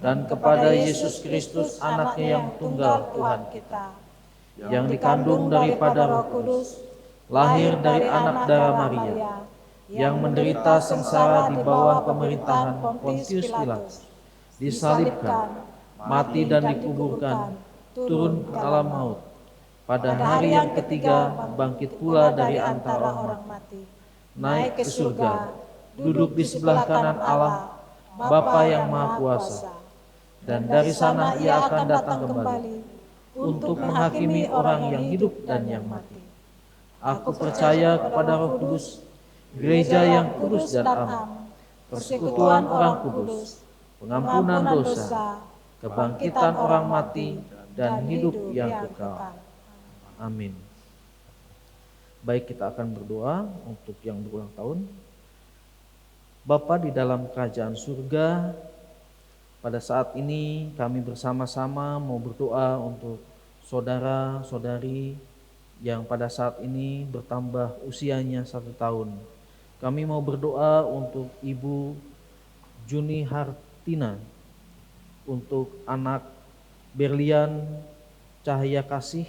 dan kepada Yesus Kristus, Anaknya yang tunggal Tuhan kita, yang dikandung daripada Roh Kudus, lahir dari anak darah Maria, yang menderita sengsara di bawah pemerintahan Pontius Pilatus, disalibkan, mati dan dikuburkan, turun ke alam maut. Pada hari yang ketiga bangkit pula dari antara orang mati, naik ke surga, duduk di sebelah kanan Allah, Bapa yang Maha Kuasa. Dan dari sana Ia akan datang kembali untuk menghakimi orang yang hidup dan yang mati. Aku percaya kepada Roh Kudus, gereja yang kudus dan am, persekutuan orang kudus, pengampunan dosa, kebangkitan orang mati, dan hidup yang kekal. Amin. Baik, kita akan berdoa untuk yang berulang tahun. Bapa di dalam kerajaan surga, pada saat ini kami bersama-sama mau berdoa untuk saudara-saudari yang pada saat ini bertambah usianya 1 tahun. Kami mau berdoa untuk Ibu Juni Hartina, untuk anak Berlian Cahaya Kasih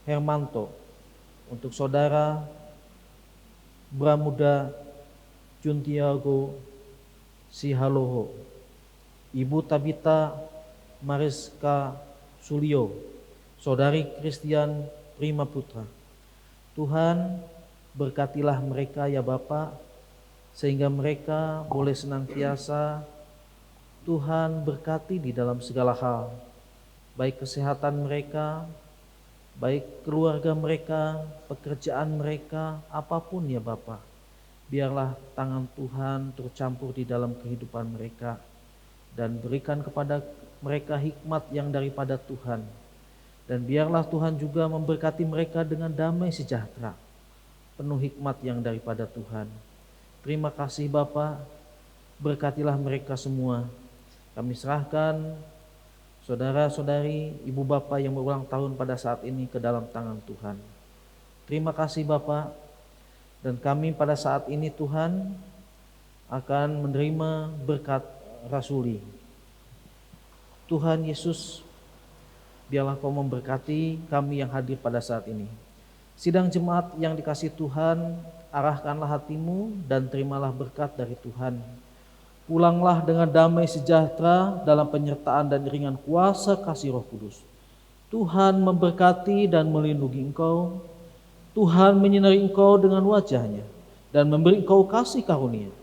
Hermanto, untuk saudara Bramuda Juntiago Sihaloho, Ibu Tabita Mariska Sulio, saudari Christian Prima Putra. Tuhan, berkatilah mereka ya Bapa, sehingga mereka boleh senantiasa Tuhan berkati di dalam segala hal, baik kesehatan mereka, baik keluarga mereka, pekerjaan mereka, apapun ya Bapa. Biarlah tangan Tuhan tercampur di dalam kehidupan mereka, dan berikan kepada mereka hikmat yang daripada Tuhan. Dan biarlah Tuhan juga memberkati mereka dengan damai sejahtera, penuh hikmat yang daripada Tuhan. Terima kasih Bapa, berkatilah mereka semua. Kami serahkan saudara-saudari, ibu bapak yang berulang tahun pada saat ini ke dalam tangan Tuhan. Terima kasih Bapa, dan kami pada saat ini Tuhan akan menerima berkat rasuli. Tuhan Yesus, biarlah Kau memberkati kami yang hadir pada saat ini. Sidang jemaat yang dikasihi Tuhan, arahkanlah hatimu dan terimalah berkat dari Tuhan. Pulanglah dengan damai sejahtera dalam penyertaan dan iringan kuasa kasih Roh Kudus. Tuhan memberkati dan melindungi engkau. Tuhan menyinari engkau dengan wajah-Nya dan memberi engkau kasih karunia.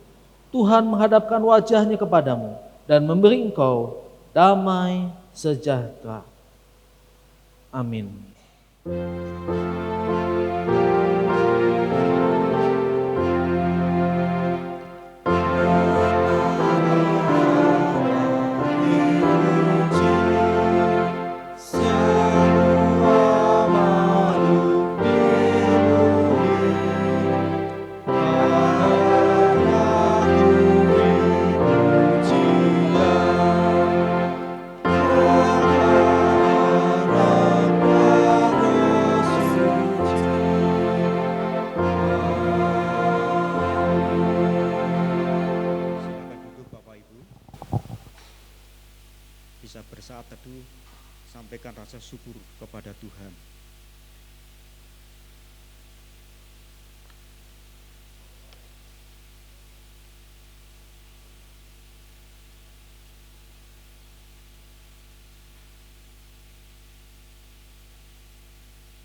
Tuhan menghadapkan wajah-Nya kepadamu dan memberi engkau damai sejahtera. Amin. Bisa bersaat teduh, sampaikan rasa syukur kepada Tuhan.